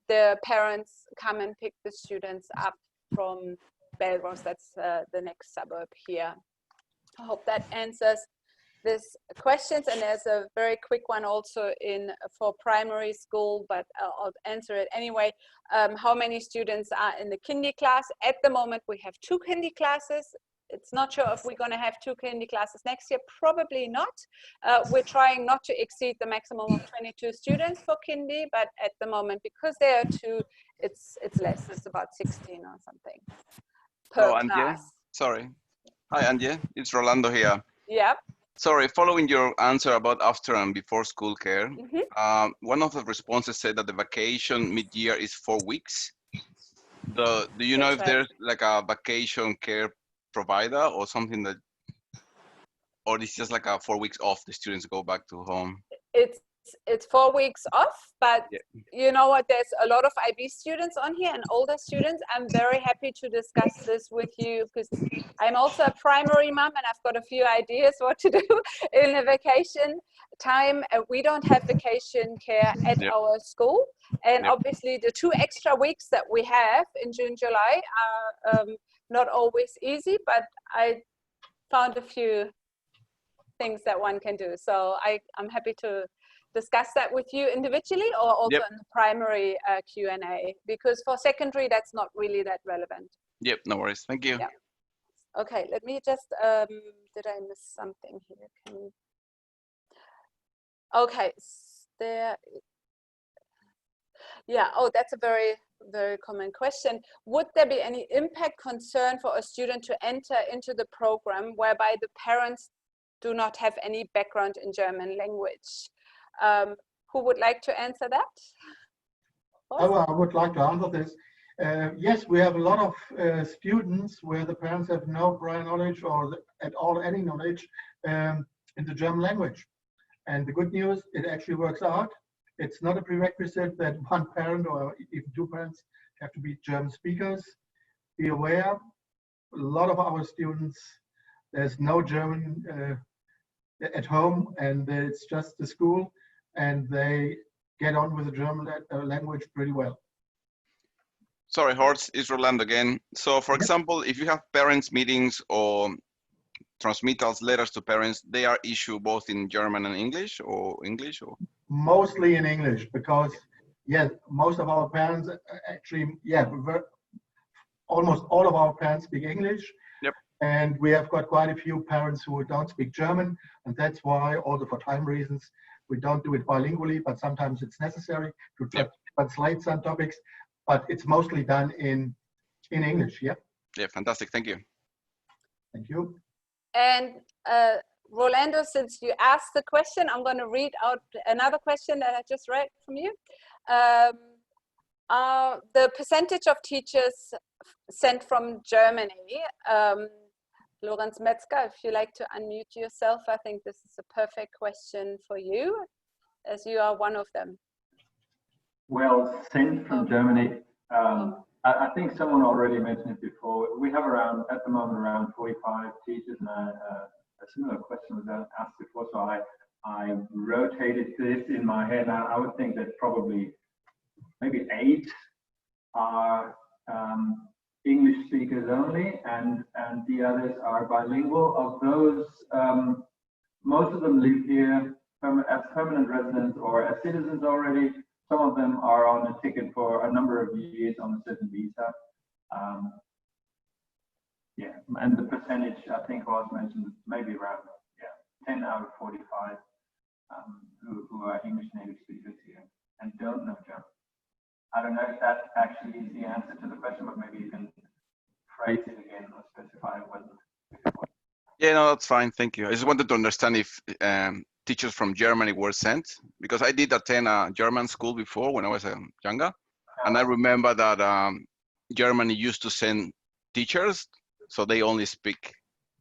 the parents come and pick the students up from Belrose. That's the next suburb here. I hope that answers this questions, and there's a very quick one also for primary school, but I'll answer it anyway. How many students are in the kindy class? At the moment, we have 2 kindy classes. It's not sure if we're going to have 2 kindy classes next year. Probably not. We're trying not to exceed the maximum of 22 students for kindy, but at the moment, because there are 2, it's less. It's about 16 or something per class. Sorry. Hi, Anje. It's Rolando here. Yeah. Sorry, following your answer about after and before school care, one of the responses said that the vacation mid-year is 4 weeks. Do you know if there's like a vacation care provider or something that, or it's just like a 4 weeks off, the students go back to home? It's it's 4 weeks off, but Yeah. you know what, there's a lot of IB students on here and older students. I'm very happy to discuss this with you because I'm also a primary mom and I've got a few ideas what to do in a vacation time. We don't have vacation care at Yep. our school, and Yep. obviously the 2 extra weeks that we have in June, July are not always easy, but I found a few things that one can do. So I'm happy to discuss that with you individually or also Yep. in the primary Q&A, because for secondary, that's not really that relevant. Yep, no worries. Thank you. Yeah. Okay, let me just, did I miss something here? Can you... Okay, there. Yeah, oh, that's a very, very common question. Would there be any impact concern for a student to enter into the program whereby the parents do not have any background in German language? Who would like to answer that? Oh, I would like to answer this. Yes, we have a lot of students where the parents have no prior knowledge or at all any knowledge in the German language. And the good news, it actually works out. It's not a prerequisite that one parent or even 2 parents have to be German speakers. Be aware, a lot of our students, there's no German at home, and it's just the school, and they get on with the German language pretty well. Sorry, Horst, it's Roland again. So for example, if you have parents meetings or transmittals, letters to parents, they are issued both in German and English or? Mostly in English, because yeah, most of our parents actually, yeah, almost all of our parents speak English. Yep. And we have got quite a few parents who don't speak German, and that's why, also for time reasons, we don't do it bilingually, but sometimes it's necessary to translate some topics, but it's mostly done in English. Yeah. Yeah, fantastic. Thank you. Thank you. And Rolando, since you asked the question, I'm going to read out another question that I just read from you. The percentage of teachers sent from Germany. Lorenz Metzger, if you like to unmute yourself, I think this is a perfect question for you, as you are one of them. Well, sent from Germany. I think someone already mentioned it before. We have at the moment, around 45 teachers, and a similar question was asked before, so I rotated this in my head. I would think that probably maybe 8 are English speakers only, and the others are bilingual. Of those, most of them live here as permanent residents or as citizens already. Some of them are on a ticket for a number of years on a certain visa. Yeah, and the percentage I think was mentioned maybe around 10 out of 45 who are English native speakers here and don't know German. I don't know if that actually is the answer to the question, but maybe you can phrase it again or specify what. Yeah, no, that's fine. Thank you. I just wanted to understand if teachers from Germany were sent, because I did attend a German school before when I was younger, and I remember that Germany used to send teachers, so they only speak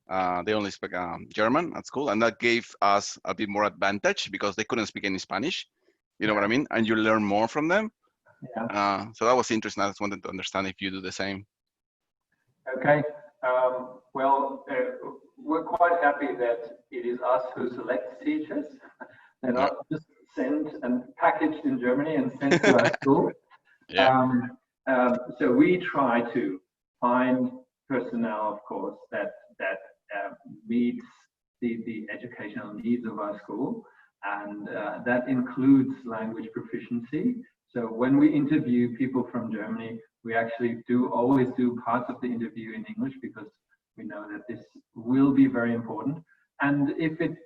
German at school, and that gave us a bit more advantage because they couldn't speak any Spanish. You know what I mean? And you learn more from them. Yeah. So that was interesting. I just wanted to understand if you do the same. Okay. Well, we're quite happy that it is us who select teachers. They're not just sent and packaged in Germany and sent to our school. So we try to find personnel, of course, that meets the educational needs of our school, and that includes language proficiency. So when we interview people from Germany, we actually always do parts of the interview in English, because we know that this will be very important. And even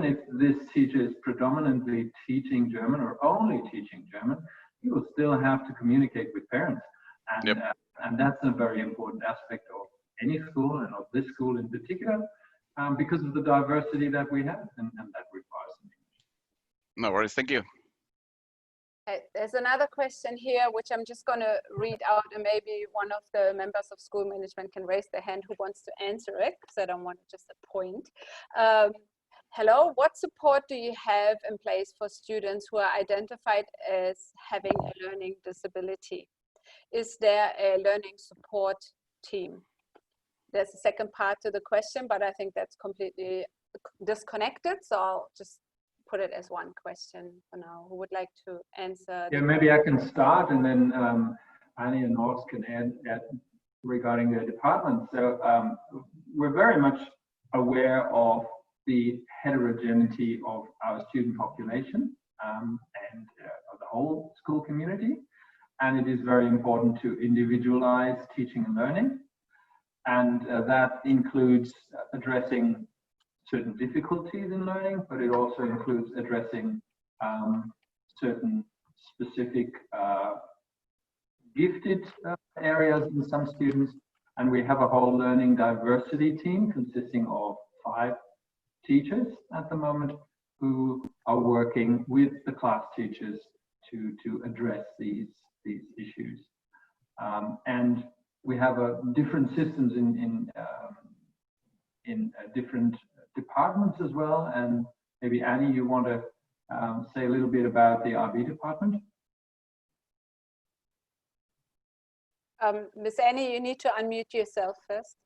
if this teacher is predominantly teaching German or only teaching German, he will still have to communicate with parents. And, and that's a very important aspect of any school, and of this school in particular, because of the diversity that we have, and that requires some English. No worries, thank you. There's another question here, which I'm just going to read out, and maybe one of the members of school management can raise their hand who wants to answer it, because I don't want to just appoint. hello, what support do you have in place for students who are identified as having a learning disability? Is there a learning support team? There's a second part to the question, but I think that's completely disconnected. So I'll just put it as one question for now. Who would like to answer? Yeah, maybe I can start, and then Annie and Horst can add regarding the department. So we're very much aware of the heterogeneity of our student population and of the whole school community. And it is very important to individualize teaching and learning. And that includes addressing certain difficulties in learning, but it also includes addressing certain specific gifted areas in some students. And we have a whole learning diversity team consisting of 5 teachers at the moment who are working with the class teachers to address these issues. And we have different systems in different departments as well. And maybe Annie, you want to say a little bit about the RB department? Miss Annie, you need to unmute yourself first.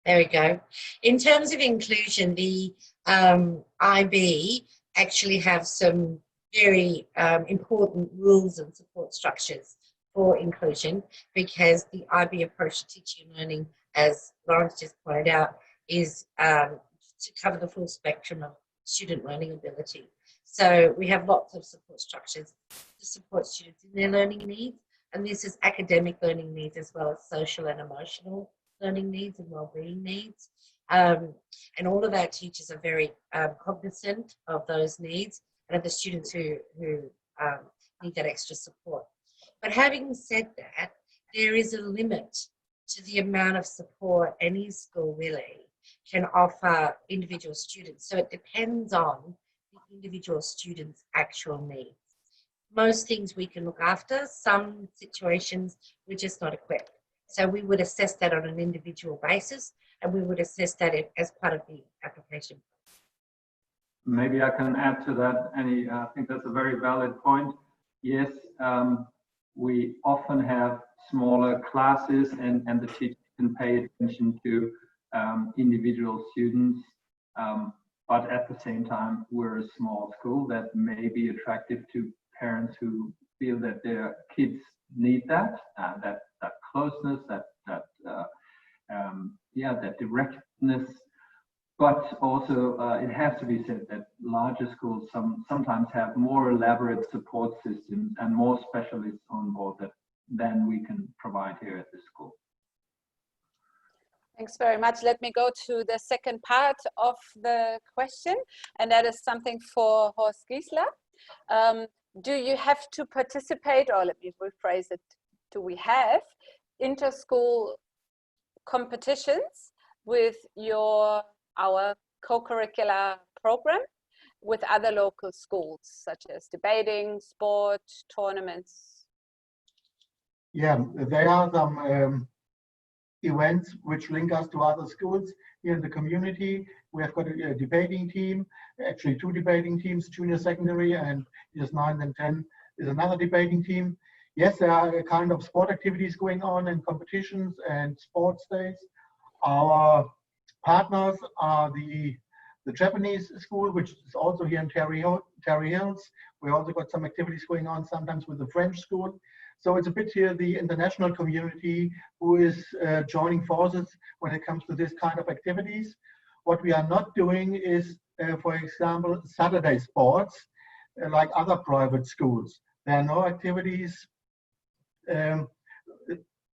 There we go. In terms of inclusion, the IB actually have some very important rules and support structures for inclusion, because the IB approach to teaching and learning, as Lorenz just pointed out, is to cover the full spectrum of student learning ability. So we have lots of support structures to support students in their learning needs, and this is academic learning needs as well as social and emotional learning needs and well-being needs. And all of our teachers are very cognizant of those needs and of the students who need that extra support. But having said that, there is a limit to the amount of support any school really can offer individual students. So it depends on the individual student's actual needs. Most things we can look after, some situations we're just not equipped. So we would assess that on an individual basis, and we would assess that as part of the application. Maybe I can add to that, Annie. I think that's a very valid point. Yes, we often have smaller classes, and the teacher can pay attention to individual students. But at the same time, we're a small school that may be attractive to parents who feel that their kids need that closeness, that directness. But also, it has to be said that larger schools sometimes have more elaborate support systems and more specialists on board than we can provide here at the school. Thanks very much. Let me go to the second part of the question, and that is something for Horst Giesler. Do you have to participate, or let me rephrase it, do we have inter-school competitions with our co-curricular program with other local schools, such as debating, sport, tournaments? Yeah, there are some events which link us to other schools here in the community. We have got a debating team, actually 2 debating teams, junior secondary, and years 9 and 10 is another debating team. Yes, there are kind of sport activities going on and competitions and sports days. Our partners are the Japanese school, which is also here in Terry Hills. We also got some activities going on sometimes with the French school. So it's a bit here the international community who is joining forces when it comes to this kind of activities. What we are not doing is, for example, Saturday sports, like other private schools. There are no activities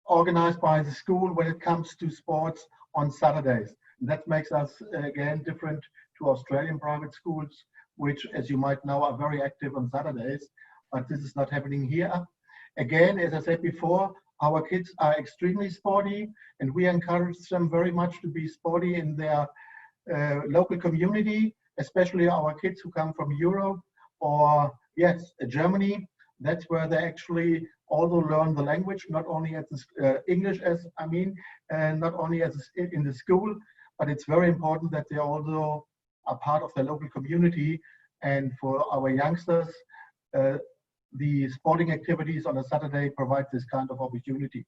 organized by the school when it comes to sports on Saturdays. That makes us, again, different to Australian private schools, which, as you might know, are very active on Saturdays, but this is not happening here. Again, as I said before, our kids are extremely sporty, and we encourage them very much to be sporty in their local community, especially our kids who come from Europe or, yes, Germany. That's where they actually also learn the language, not only as English, not only as in the school, but it's very important that they also are part of the local community. And for our youngsters, the sporting activities on a Saturday provide this kind of opportunity.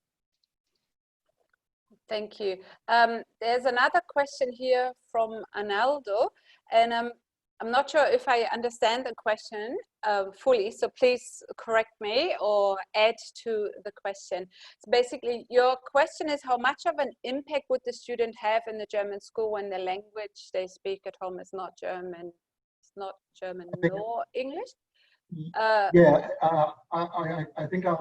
Thank you. There's another question here from Analdo, and I'm not sure if I understand the question fully, so please correct me or add to the question. So basically, your question is how much of an impact would the student have in the German school when the language they speak at home is not German, nor English? I think I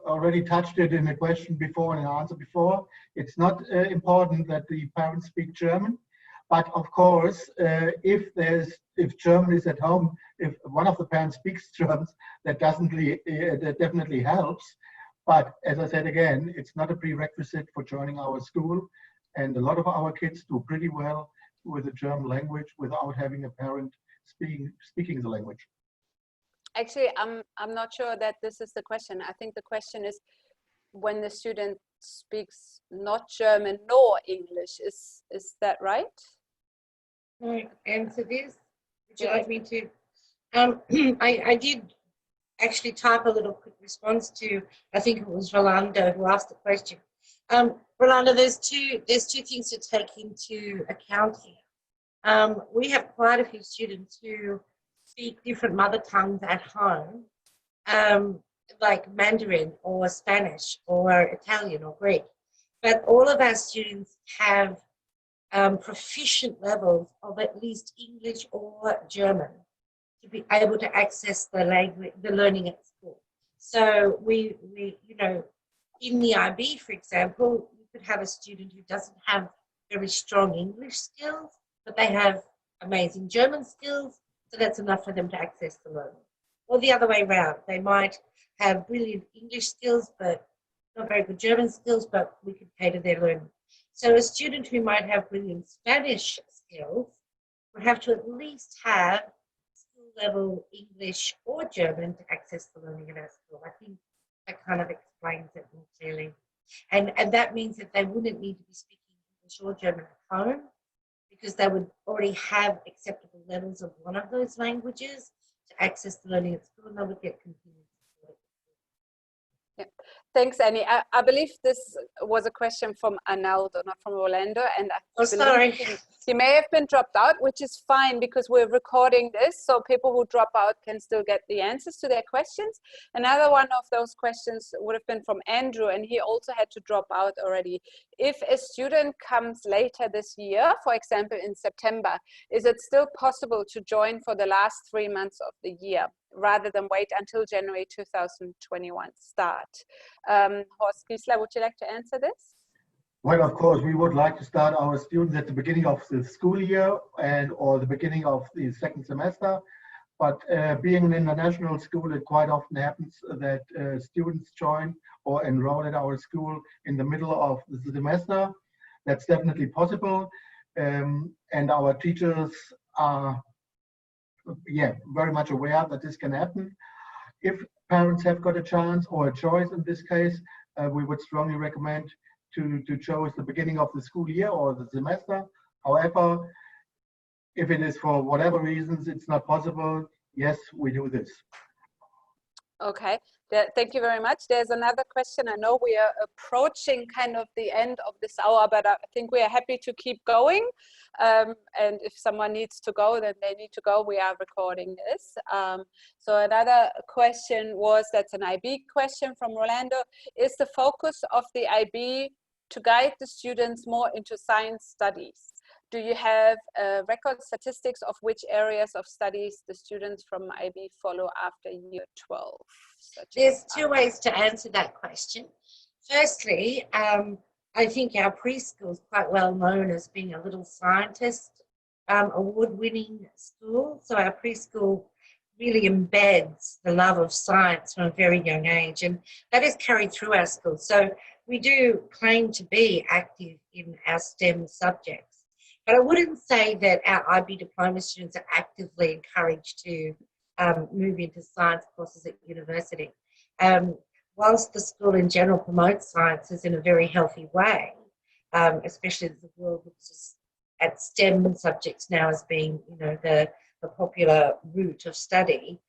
already touched it in a question before and an answer before. It's not important that the parents speak German, but of course, if German is at home, if one of the parents speaks German, that definitely helps. But as I said again, it's not a prerequisite for joining our school, and a lot of our kids do pretty well with the German language without having a parent speaking the language. Actually, I'm not sure that this is the question. I think the question is when the student speaks not German nor English. Is that right? Can I answer this? Would you like me to? I did actually type a little quick response to, I think it was Rolando who asked the question. Rolando, there's two things to take into account here. We have quite a few students who speak different mother tongues at home, like Mandarin or Spanish or Italian or Greek. But all of our students have proficient levels of at least English or German to be able to access the language, the learning at school. So we you know, in the IB, for example, you could have a student who doesn't have very strong English skills, but they have amazing German skills, so that's enough for them to access the learning. Or the other way around, they might have brilliant English skills, but not very good German skills, but we could cater their learning. So a student who might have brilliant Spanish skills would have to at least have school-level English or German to access the learning in our school. I think that kind of explains it more clearly. And that means that they wouldn't need to be speaking English or German at home, because they would already have acceptable levels of one of those languages to access the learning at school, and they would get continued support. Yeah. Thanks, Annie. I believe this was a question from Arnaldo, not from Rolando. And sorry. He may have been dropped out, which is fine because we're recording this, so people who drop out can still get the answers to their questions. Another one of those questions would have been from Andrew, and he also had to drop out already. If a student comes later this year, for example, in September, is it still possible to join for the last 3 months of the year, rather than wait until January 2021 start? Horst Giesler, would you like to answer this? Well, of course, we would like to start our students at the beginning of the school year or the beginning of the second semester. But being an international school, it quite often happens that students join or enroll at our school in the middle of the semester. That's definitely possible. And our teachers are very much aware that this can happen. If parents have got a chance or a choice in this case, we would strongly recommend to choose the beginning of the school year or the semester. However, if it is for whatever reasons it's not possible, yes, we do this. Okay, thank you very much. There's another question. I know we are approaching kind of the end of this hour, but I think we are happy to keep going. And if someone needs to go, then they need to go. We are recording this. So another question that's an IB question from Rolando. Is the focus of the IB to guide the students more into science studies? Do you have record statistics of which areas of studies the students from IB follow after year 12? There's two ways to answer that question. Firstly, I think our preschool is quite well known as being a little scientist award-winning school. So our preschool really embeds the love of science from a very young age, and that is carried through our school. So we do claim to be active in our STEM subjects. But I wouldn't say that our IB diploma students are actively encouraged to move into science courses at university. Whilst the school in general promotes sciences in a very healthy way, especially as the world looks at STEM subjects now as being, you know, the popular route of study,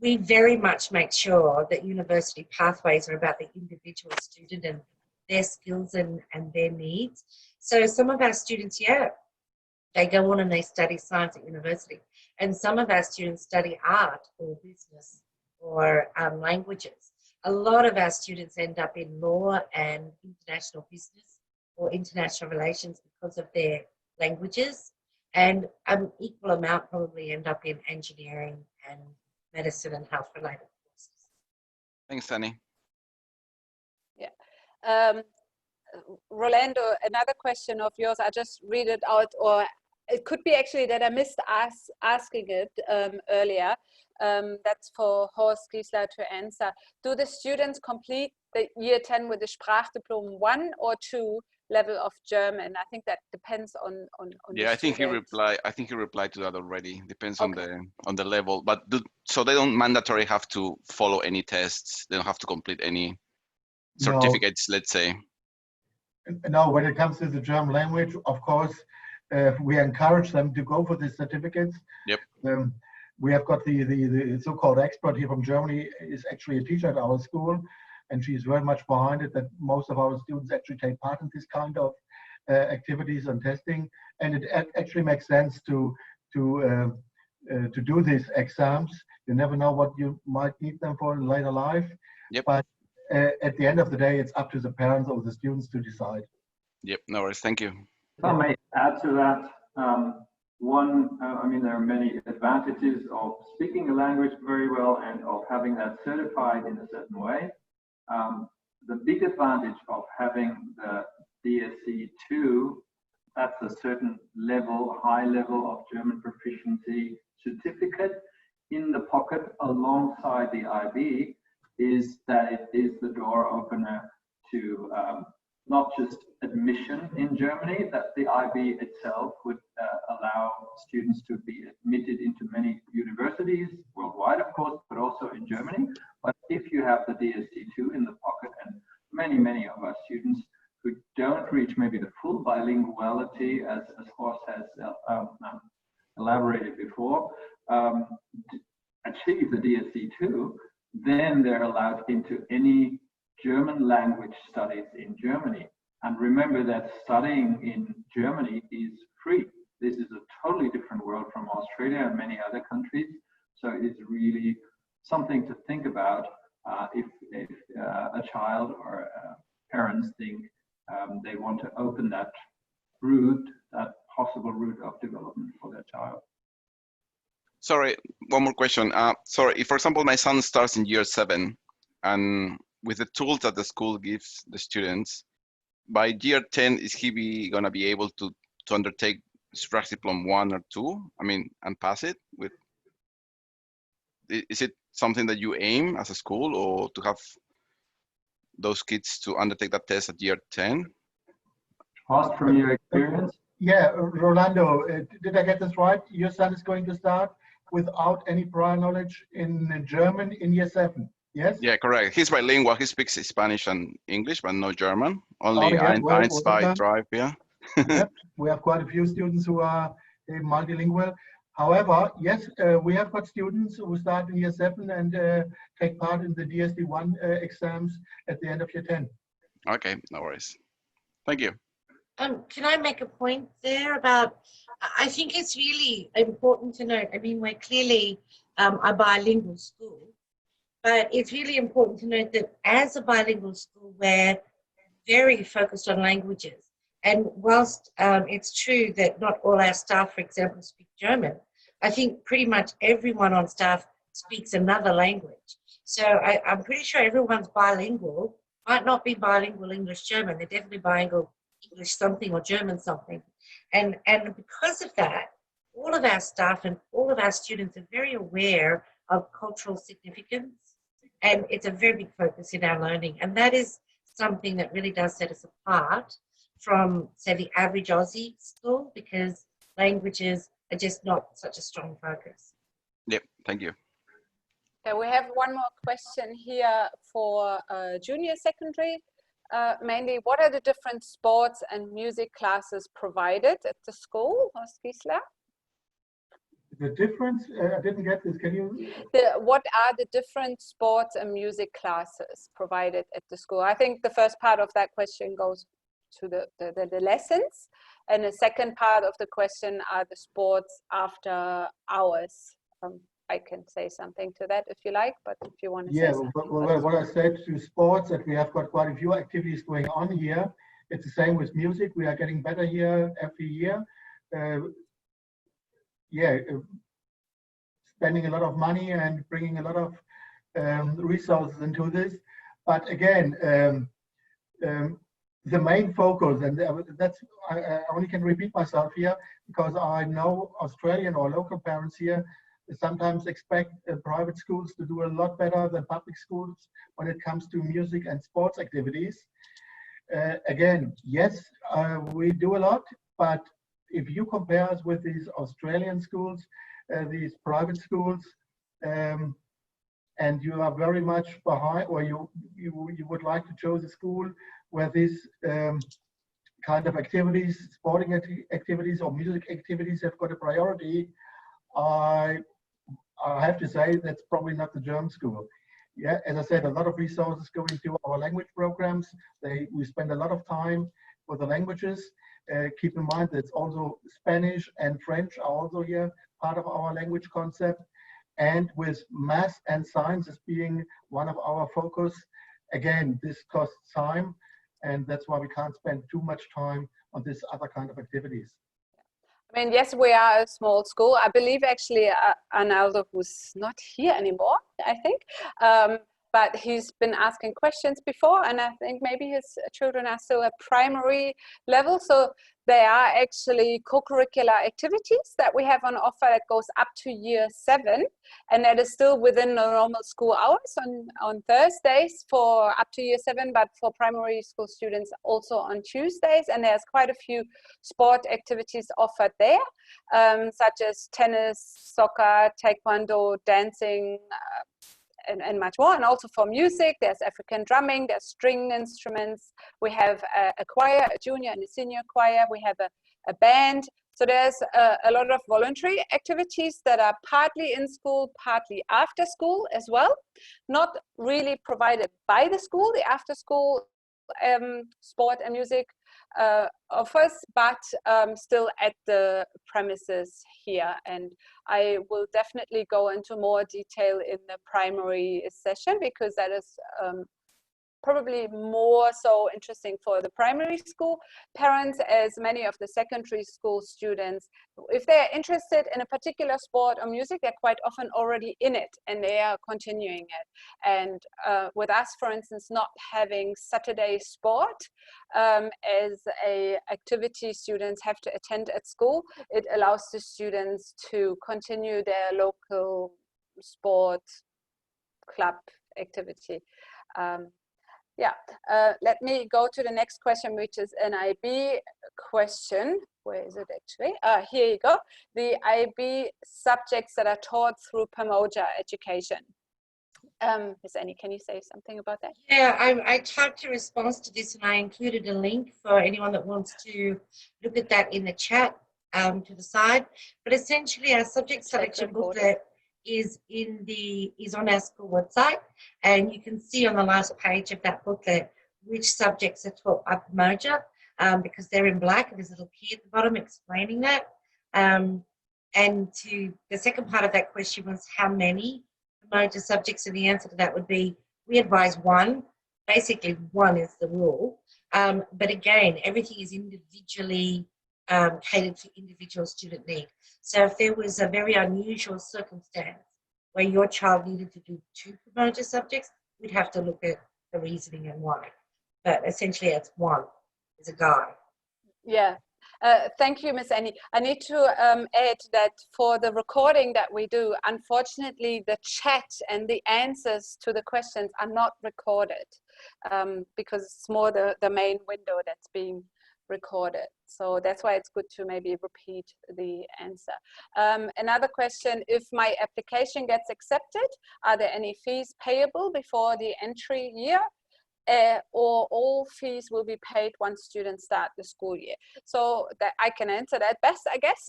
we very much make sure that university pathways are about the individual student and their skills and their needs. So some of our students, yeah, they go on and they study science at university. And some of our students study art or business or languages. A lot of our students end up in law and international business or international relations because of their languages. And an equal amount probably end up in engineering and medicine and health related courses. Thanks, Sunny. Yeah. Rolando, another question of yours, I just read it out, or it could be actually that I missed asking it earlier. That's for Horst Giesler to answer. Do the students complete the year 10 with the Sprachdiplom 1 or 2 level of German? I think that depends on Yeah, I think he replied to that already. Depends on the level, but so they don't mandatory have to follow any tests. They don't have to complete any certificates, let's say. No, when it comes to the German language, of course, we encourage them to go for the certificates. Yep. We have got the so-called expert here from Germany is actually a teacher at our school, and she's very much behind it that most of our students actually take part in this kind of activities and testing, and it actually makes sense to do these exams. You never know what you might need them for in later life. Yep. But at the end of the day, it's up to the parents or the students to decide. Yep, no worries, thank you. If I may add to that, I mean, there are many advantages of speaking a language very well and of having that certified in a certain way. The big advantage of having the DSC2, that's a certain level, high level of German proficiency certificate in the pocket alongside the IB, is that it is the door opener to not just admission in Germany, that the IB itself would allow students to be admitted into many universities worldwide, of course, but also in Germany. But if you have the DSC2 in the pocket, and many of our students who don't reach maybe the full bilinguality, as Horst has elaborated before, achieve the DSC2, then they're allowed into any German language studies in Germany. And remember that studying in Germany is free. This is a totally different world from Australia and many other countries. So it's really something to think about if a child or parents think they want to open that route, that possible route of development for their child. Sorry, one more question. Sorry, if for example my son starts in year 7, and with the tools that the school gives the students, by year 10, is he gonna be able to undertake Sprachdiplom 1 or 2? I mean, and pass it with? Is it something that you aim as a school, or to have those kids to undertake that test at year 10? Horst, from your experience? Yeah, Rolando, did I get this right? Your son is going to start without any prior knowledge in German in year 7, yes? Yeah, correct. He's bilingual. He speaks Spanish and English, but no German. Only yeah, well drive, yeah. Yep. We have quite a few students who are multilingual. However, yes, we have got students who start in year 7 and take part in the DSD1 exams at the end of year 10. Okay, no worries. Thank you. Can I make a point there about, I think it's really important to note, I mean, we're clearly a bilingual school, but it's really important to note that as a bilingual school, we're very focused on languages. And whilst it's true that not all our staff, for example, speak German, I think pretty much everyone on staff speaks another language. So I'm pretty sure everyone's bilingual, might not be bilingual English-German, they're definitely bilingual English something or German something. And because of that, all of our staff and all of our students are very aware of cultural significance, and it's a very big focus in our learning. And that is something that really does set us apart from, say, the average Aussie school, because languages are just not such a strong focus. Yep, thank you. Okay, we have one more question here for junior secondary. mainly, what are the different sports and music classes provided at the school, Horst Giesler? The difference, I didn't get this, can you? What are the different sports and music classes provided at the school? I think the first part of that question goes to the lessons, and the second part of the question are the sports after hours. I can say something to that if you like, but if you want to say something. Well, what I said to sports, that we have got quite a few activities going on here. It's the same with music. We are getting better here every year. Spending a lot of money and bringing a lot of resources into this. But again, the main focus, and I only can repeat myself here, because I know Australian or local parents here sometimes expect private schools to do a lot better than public schools when it comes to music and sports activities. Again, yes, we do a lot, but if you compare us with these Australian schools, these private schools, and you are very much behind, or you would like to choose a school where this kind of activities, sporting activities or music activities have got a priority, I have to say that's probably not the German school. Yeah, as I said, a lot of resources go into our language programs. We spend a lot of time for the languages. Keep in mind that also Spanish and French are also here part of our language concept. And with math and science as being one of our focus, again, this costs time, and that's why we can't spend too much time on this other kind of activities. I mean, yes, we are a small school. I believe actually Arnaldo, who's not here anymore, I think, but he's been asking questions before, and I think maybe his children are still at primary level. So they are actually co-curricular activities that we have on offer that goes up to year 7, and that is still within the normal school hours on Thursdays for up to year 7, but for primary school students also on Tuesdays. And there's quite a few sport activities offered there, such as tennis, soccer, taekwondo, dancing, and much more. And also for music, there's African drumming, there's string instruments, we have a choir, a junior and a senior choir, we have a band. So there's a lot of voluntary activities that are partly in school, partly after school as well. Not really provided by the school, the after school sport and music offers, but still at the premises here. And I will definitely go into more detail in the primary session, because that is probably more so interesting for the primary school parents, as many of the secondary school students, if they're interested in a particular sport or music, they're quite often already in it and they are continuing it. And with us, for instance, not having Saturday sport as a activity students have to attend at school, it allows the students to continue their local sport club activity. Let me go to the next question, which is an IB question. Where is it actually? Here you go. The IB subjects that are taught through Pamoja education. Ms. Annie, can you say something about that? Yeah, I tried to respond to this, and I included a link for anyone that wants to look at that in the chat to the side. But essentially, our subject selection booklet is on our school website, and you can see on the last page of that booklet which subjects are taught by Pamoja, because they're in black and there's a little key at the bottom explaining that. And to the second part of that question was how many Pamoja subjects, and the answer to that would be we advise 1. Basically 1 is the rule, but again, everything is individually catered to individual student need. So if there was a very unusual circumstance where your child needed to do 2 Pamoja subjects, we'd have to look at the reasoning and why. But essentially it's 1 is a guide. Yeah. Thank you, Ms. Annie. I need to add that for the recording that we do, unfortunately, the chat and the answers to the questions are not recorded because it's more the main window that's being recorded. So that's why it's good to maybe repeat the answer. Another question, if my application gets accepted, are there any fees payable before the entry year? or all fees will be paid once students start the school year? So that I can answer that best, I guess.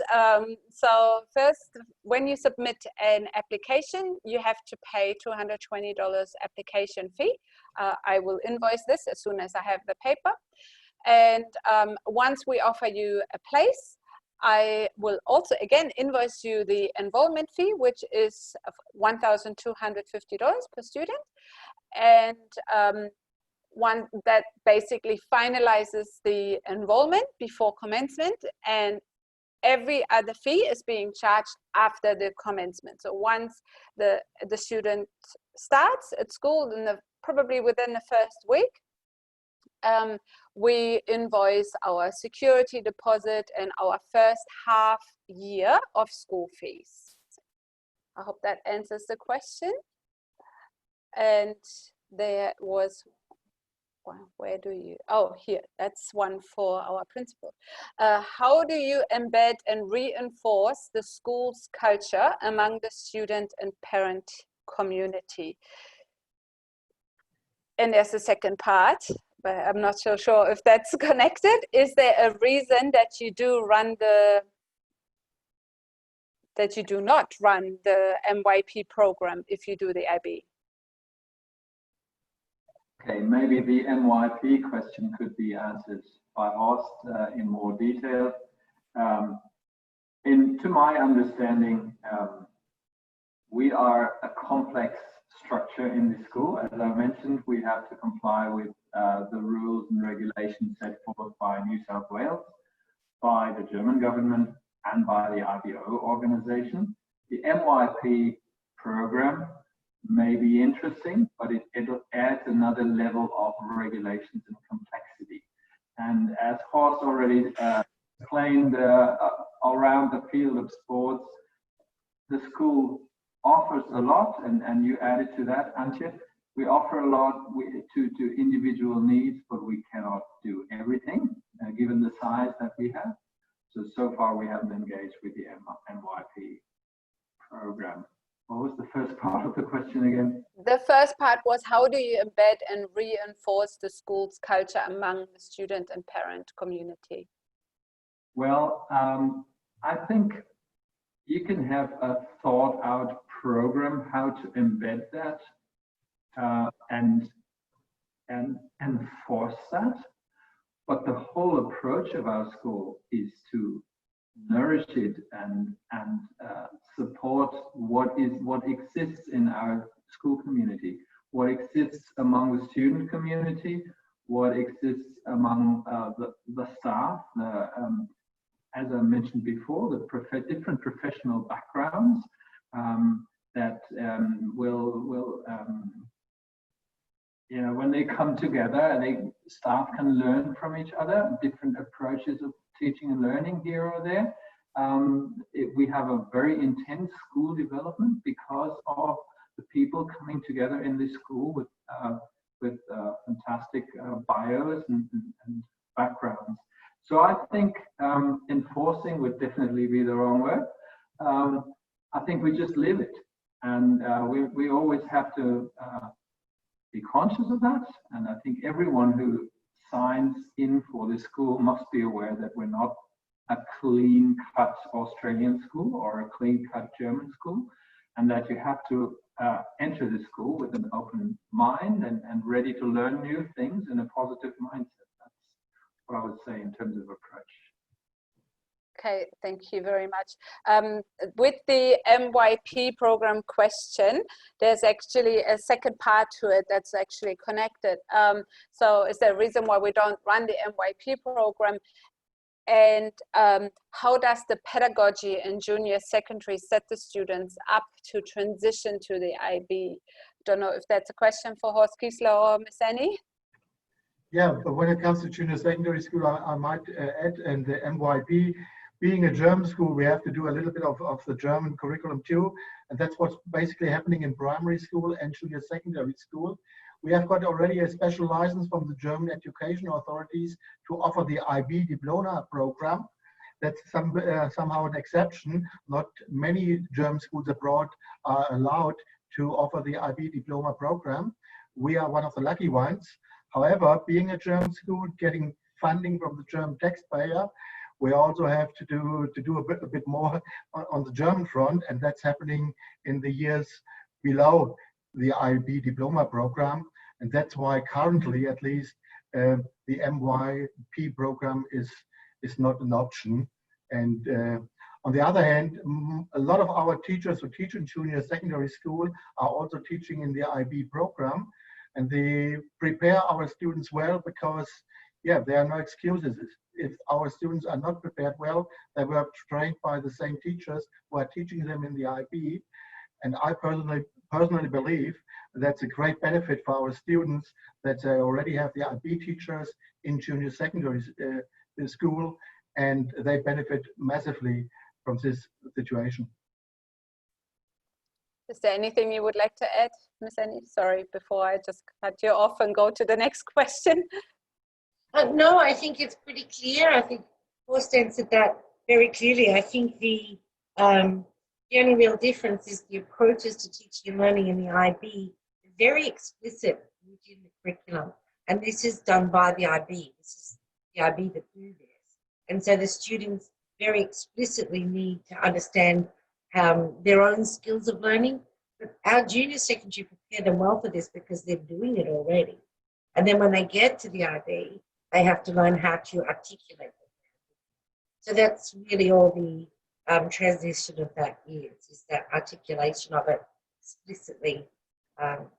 So first, when you submit an application, you have to pay $220 application fee. I will invoice this as soon as I have the paper. And once we offer you a place, I will also again invoice you the enrollment fee, which is $1,250 per student. And one that basically finalizes the enrollment before commencement, and every other fee is being charged after the commencement. So once the student starts at school, probably within the first week, we invoice our security deposit and our first half year of school fees. I hope that answers the question. And there was, where do you, oh, here, that's one for our principal. How do you embed and reinforce the school's culture among the student and parent community? And there's a second part, but I'm not so sure if that's connected. Is there a reason that you do run that you do not run the MYP program if you do the IB? Okay, maybe the MYP question could be answered by Horst in more detail. To my understanding, we are a complex structure in the school. As I mentioned, we have to comply with the rules and regulations set forth by New South Wales, by the German government, and by the IBO organization. The MYP program may be interesting, but it adds another level of regulations and complexity. And as Horst already explained, around the field of sports, the school offers a lot, and you added to that, Antje. We offer a lot to individual needs, but we cannot do everything given the size that we have. So far we haven't engaged with the MYP program. What was the first part of the question again? The first part was, how do you embed and reinforce the school's culture among the student and parent community? Well, I think you can have a thought out program how to embed that and enforce that. But the whole approach of our school is to nourish it and support what exists in our school community, what exists among the student community, what exists among the staff, as I mentioned before, the different professional backgrounds that will you know, when they come together, staff can learn from each other, different approaches of teaching and learning here or there. We have a very intense school development because of the people coming together in this school with fantastic bios and backgrounds. So I think enforcing would definitely be the wrong word. I think we just live it, and we always have to be conscious of that. And I think everyone who signs in for this school must be aware that we're not a clean-cut Australian school or a clean-cut German school, and that you have to enter the school with an open mind and ready to learn new things in a positive mindset. That's what I would say in terms of approach. Okay, thank you very much. With the MYP program question, there's actually a second part to it that's actually connected. So is there a reason why we don't run the MYP program? And how does the pedagogy in junior secondary set the students up to transition to the IB? Don't know if that's a question for Horst Giesler or Ms. Annie. Yeah, but when it comes to junior secondary school, I might add, and the MYP, being a German school, we have to do a little bit of the German curriculum too. And that's what's basically happening in primary school and junior secondary school. We have got already a special license from the German education authorities to offer the IB Diploma program. That's somehow an exception. Not many German schools abroad are allowed to offer the IB Diploma program. We are one of the lucky ones. However, being a German school, getting funding from the German taxpayer, we also have to do a bit more on the German front, and that's happening in the years below the IB Diploma program, and that's why currently, at least, the MYP program is not an option. And on the other hand, a lot of our teachers who teach in junior secondary school are also teaching in the IB program, and they prepare our students well because, yeah, there are no excuses. If our students are not prepared well, they were trained by the same teachers who are teaching them in the IB. And I personally believe that's a great benefit for our students that they already have the IB teachers in junior secondary school, and they benefit massively from this situation. Is there anything you would like to add, Ms. Annie? Sorry, before I just cut you off and go to the next question. No, I think it's pretty clear. I think Horst answered that very clearly. I think the only real difference is the approaches to teaching and learning in the IB are very explicit within the curriculum. And this is done by the IB. This is the IB that do this. And so the students very explicitly need to understand their own skills of learning. But our junior secondary prepare them well for this because they're doing it already. And then when they get to the IB, they have to learn how to articulate it. So that's really all the transition of that is that articulation of it explicitly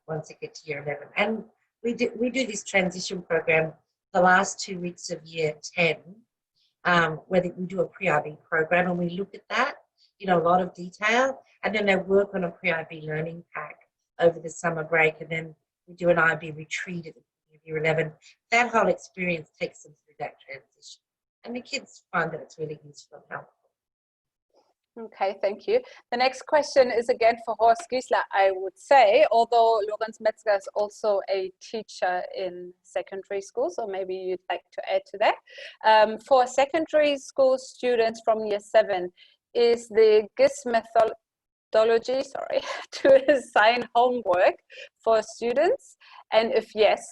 once you get to year 11. And we do this transition program the last 2 weeks of year 10, where we do a pre-IB program and we look at that in a lot of detail, and then they work on a pre-IB learning pack over the summer break, and then we do an IB retreat at the beginning of year 11. That whole experience takes them through that transition, and the kids find that it's really useful and helpful. Okay, thank you. The next question is again for Horst Giesler, I would say, although Lorenz Metzger is also a teacher in secondary school, so maybe you'd like to add to that. For secondary school students from year 7, is the GISS methodology, to assign homework for students? And if yes,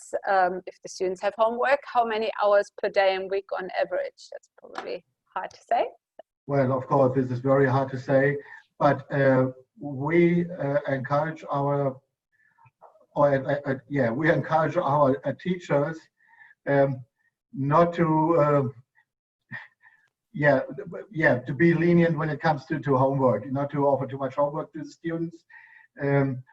if the students have homework, how many hours per day and week on average? That's probably hard to say. Well, of course, this is very hard to say, but we encourage our, we encourage our teachers not to, to be lenient when it comes to homework, not to offer too much homework to the students.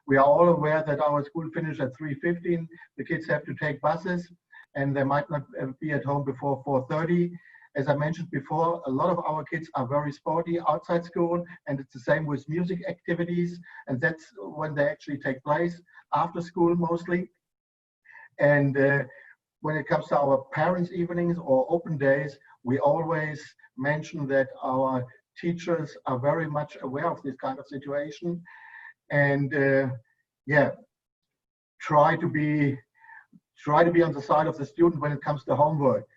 We are all aware that our school finishes at 3:15. The kids have to take buses, and they might not be at home before 4:30. As I mentioned before, a lot of our kids are very sporty outside school, and it's the same with music activities, and that's when they actually take place, after school mostly. And when it comes to our parents' evenings or open days, we always mention that our teachers are very much aware of this kind of situation, and try to be on the side of the student when it comes to homework.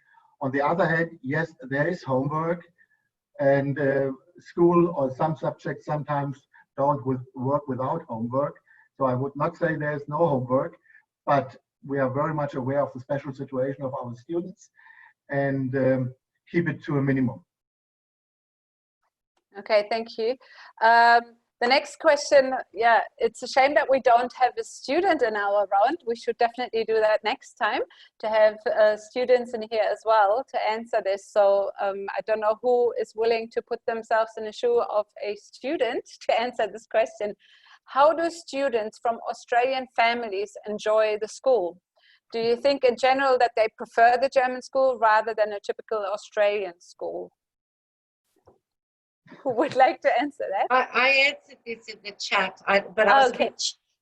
On the other hand, yes, there is homework, and school or some subjects sometimes don't work without homework. So I would not say there's no homework, but we are very much aware of the special situation of our students and keep it to a minimum. Okay, thank you. The next question, it's a shame that we don't have a student in our round. We should definitely do that next time, to have students in here as well to answer this. So I don't know who is willing to put themselves in the shoe of a student to answer this question. How do students from Australian families enjoy the school? Do you think in general that they prefer the German school rather than a typical Australian school? Who would like to answer that? I answered this in the chat, but I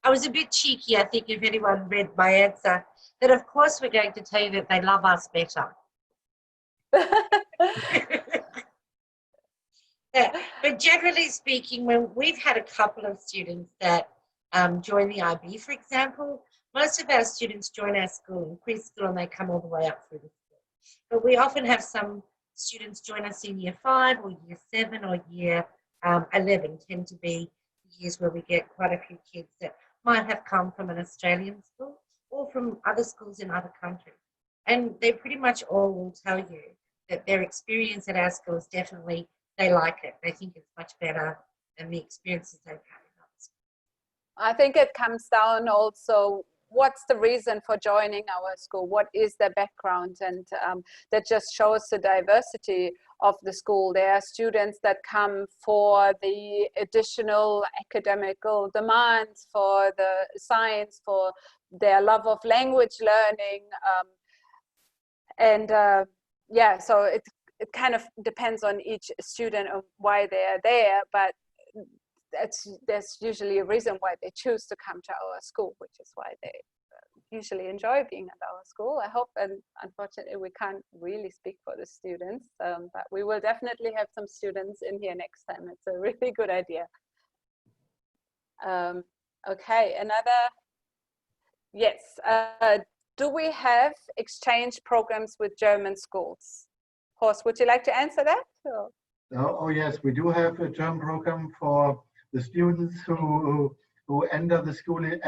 was a bit cheeky, I think, if anyone read my answer, that of course we're going to tell you that they love us better. But generally speaking, when we've had a couple of students that join the IB, for example, most of our students join our school in preschool and they come all the way up through the school. But we often have some students join us in year 5 or year 7 or year 11, tend to be years where we get quite a few kids that might have come from an Australian school. or from other schools in other countries. And they pretty much all will tell you that their experience at our school is definitely, they like it. They think it's much better than the experiences they've had in other schools. I think it comes down also, what's the reason for joining our school? What is their background? And that just shows the diversity of the school. There are students that come for the additional academical demands, for the science, for their love of language learning. Yeah, so it kind of depends on each student of why they are there, but there's usually a reason why they choose to come to our school, which is why they usually enjoy being at our school. I hope, and unfortunately we can't really speak for the students, but we will definitely have some students in here next time. It's a really good idea. Okay, another, yes. Do we have exchange programs with German schools? Horst, would you like to answer that? Or? Oh yes, we do have a German program for the students who enter the school in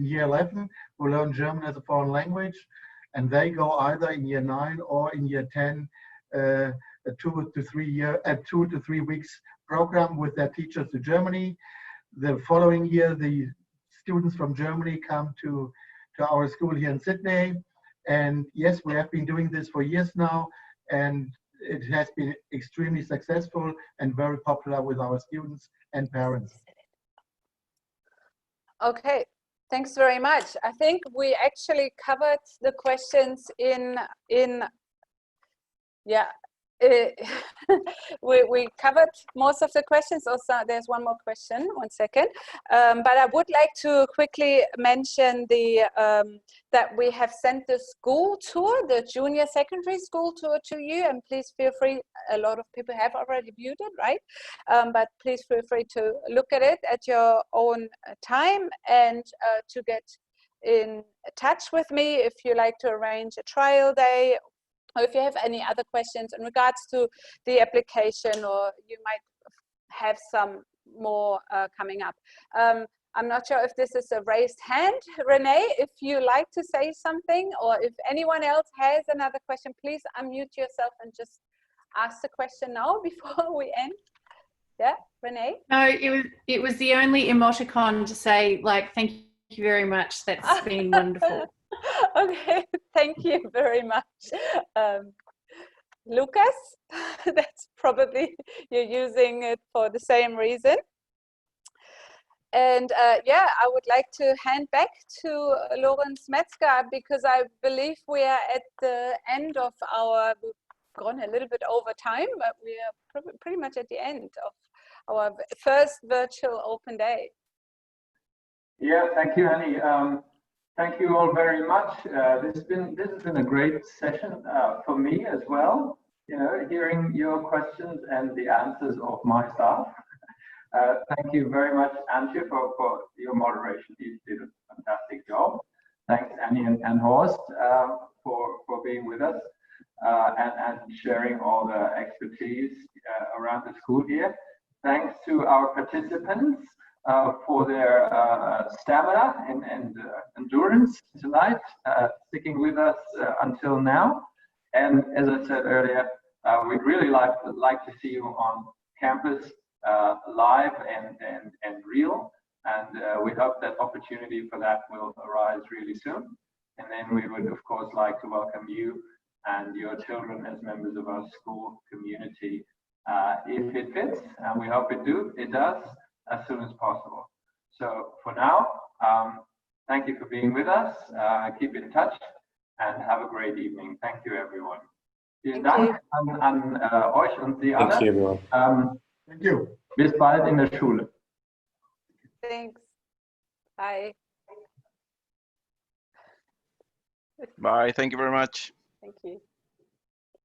year 11, who learn German as a foreign language, and they go either in year 9 or in year 10, a 2 to 3 weeks program with their teachers to Germany. The following year, the students from Germany come to our school here in Sydney, and yes, we have been doing this for years now, and it has been extremely successful and very popular with our students and parents. Okay, thanks very much. I think we actually covered the questions in yeah, we covered most of the questions. Also, there's one more question, 1 second. But I would like to quickly mention that we have sent the school tour, the junior secondary school tour to you, and please feel free, a lot of people have already viewed it, right? But please feel free to look at it at your own time, and to get in touch with me if you like to arrange a trial day, or if you have any other questions in regards to the application, or you might have some more coming up. I'm not sure if this is a raised hand. Renee, if you like to say something, or if anyone else has another question, please unmute yourself and just ask the question now before we end. Yeah, Renee? No, it was the only emoticon to say, like, thank you very much. That's been wonderful. Okay, thank you very much. Lucas, that's probably, you're using it for the same reason. And yeah, I would like to hand back to Lorenz Metzger, because I believe we are at the end of our, we've gone a little bit over time, but we are pretty much at the end of our first virtual open day. Yeah, thank you, Annie. Thank you all very much. This has been a great session for me as well. You know, hearing your questions and the answers of my staff. Thank you very much, Antje, for your moderation. You did a fantastic job. Thanks, Annie and Horst, for being with us and sharing all the expertise around the school here. Thanks to our participants for their stamina and endurance tonight, sticking with us until now. And as I said earlier, we'd really like to see you on campus, live and real. And we hope that opportunity for that will arise really soon. And then we would, of course, like to welcome you and your children as members of our school community, if it fits, and we hope it does, as soon as possible. So for now, thank you for being with us. Keep in touch and have a great evening. Thank you, everyone. Vielen Dank an euch und Sie alle. Thank you, everyone. Thank you. Bis bald in der Schule. Thanks. Bye. Bye. Thank you very much. Thank you.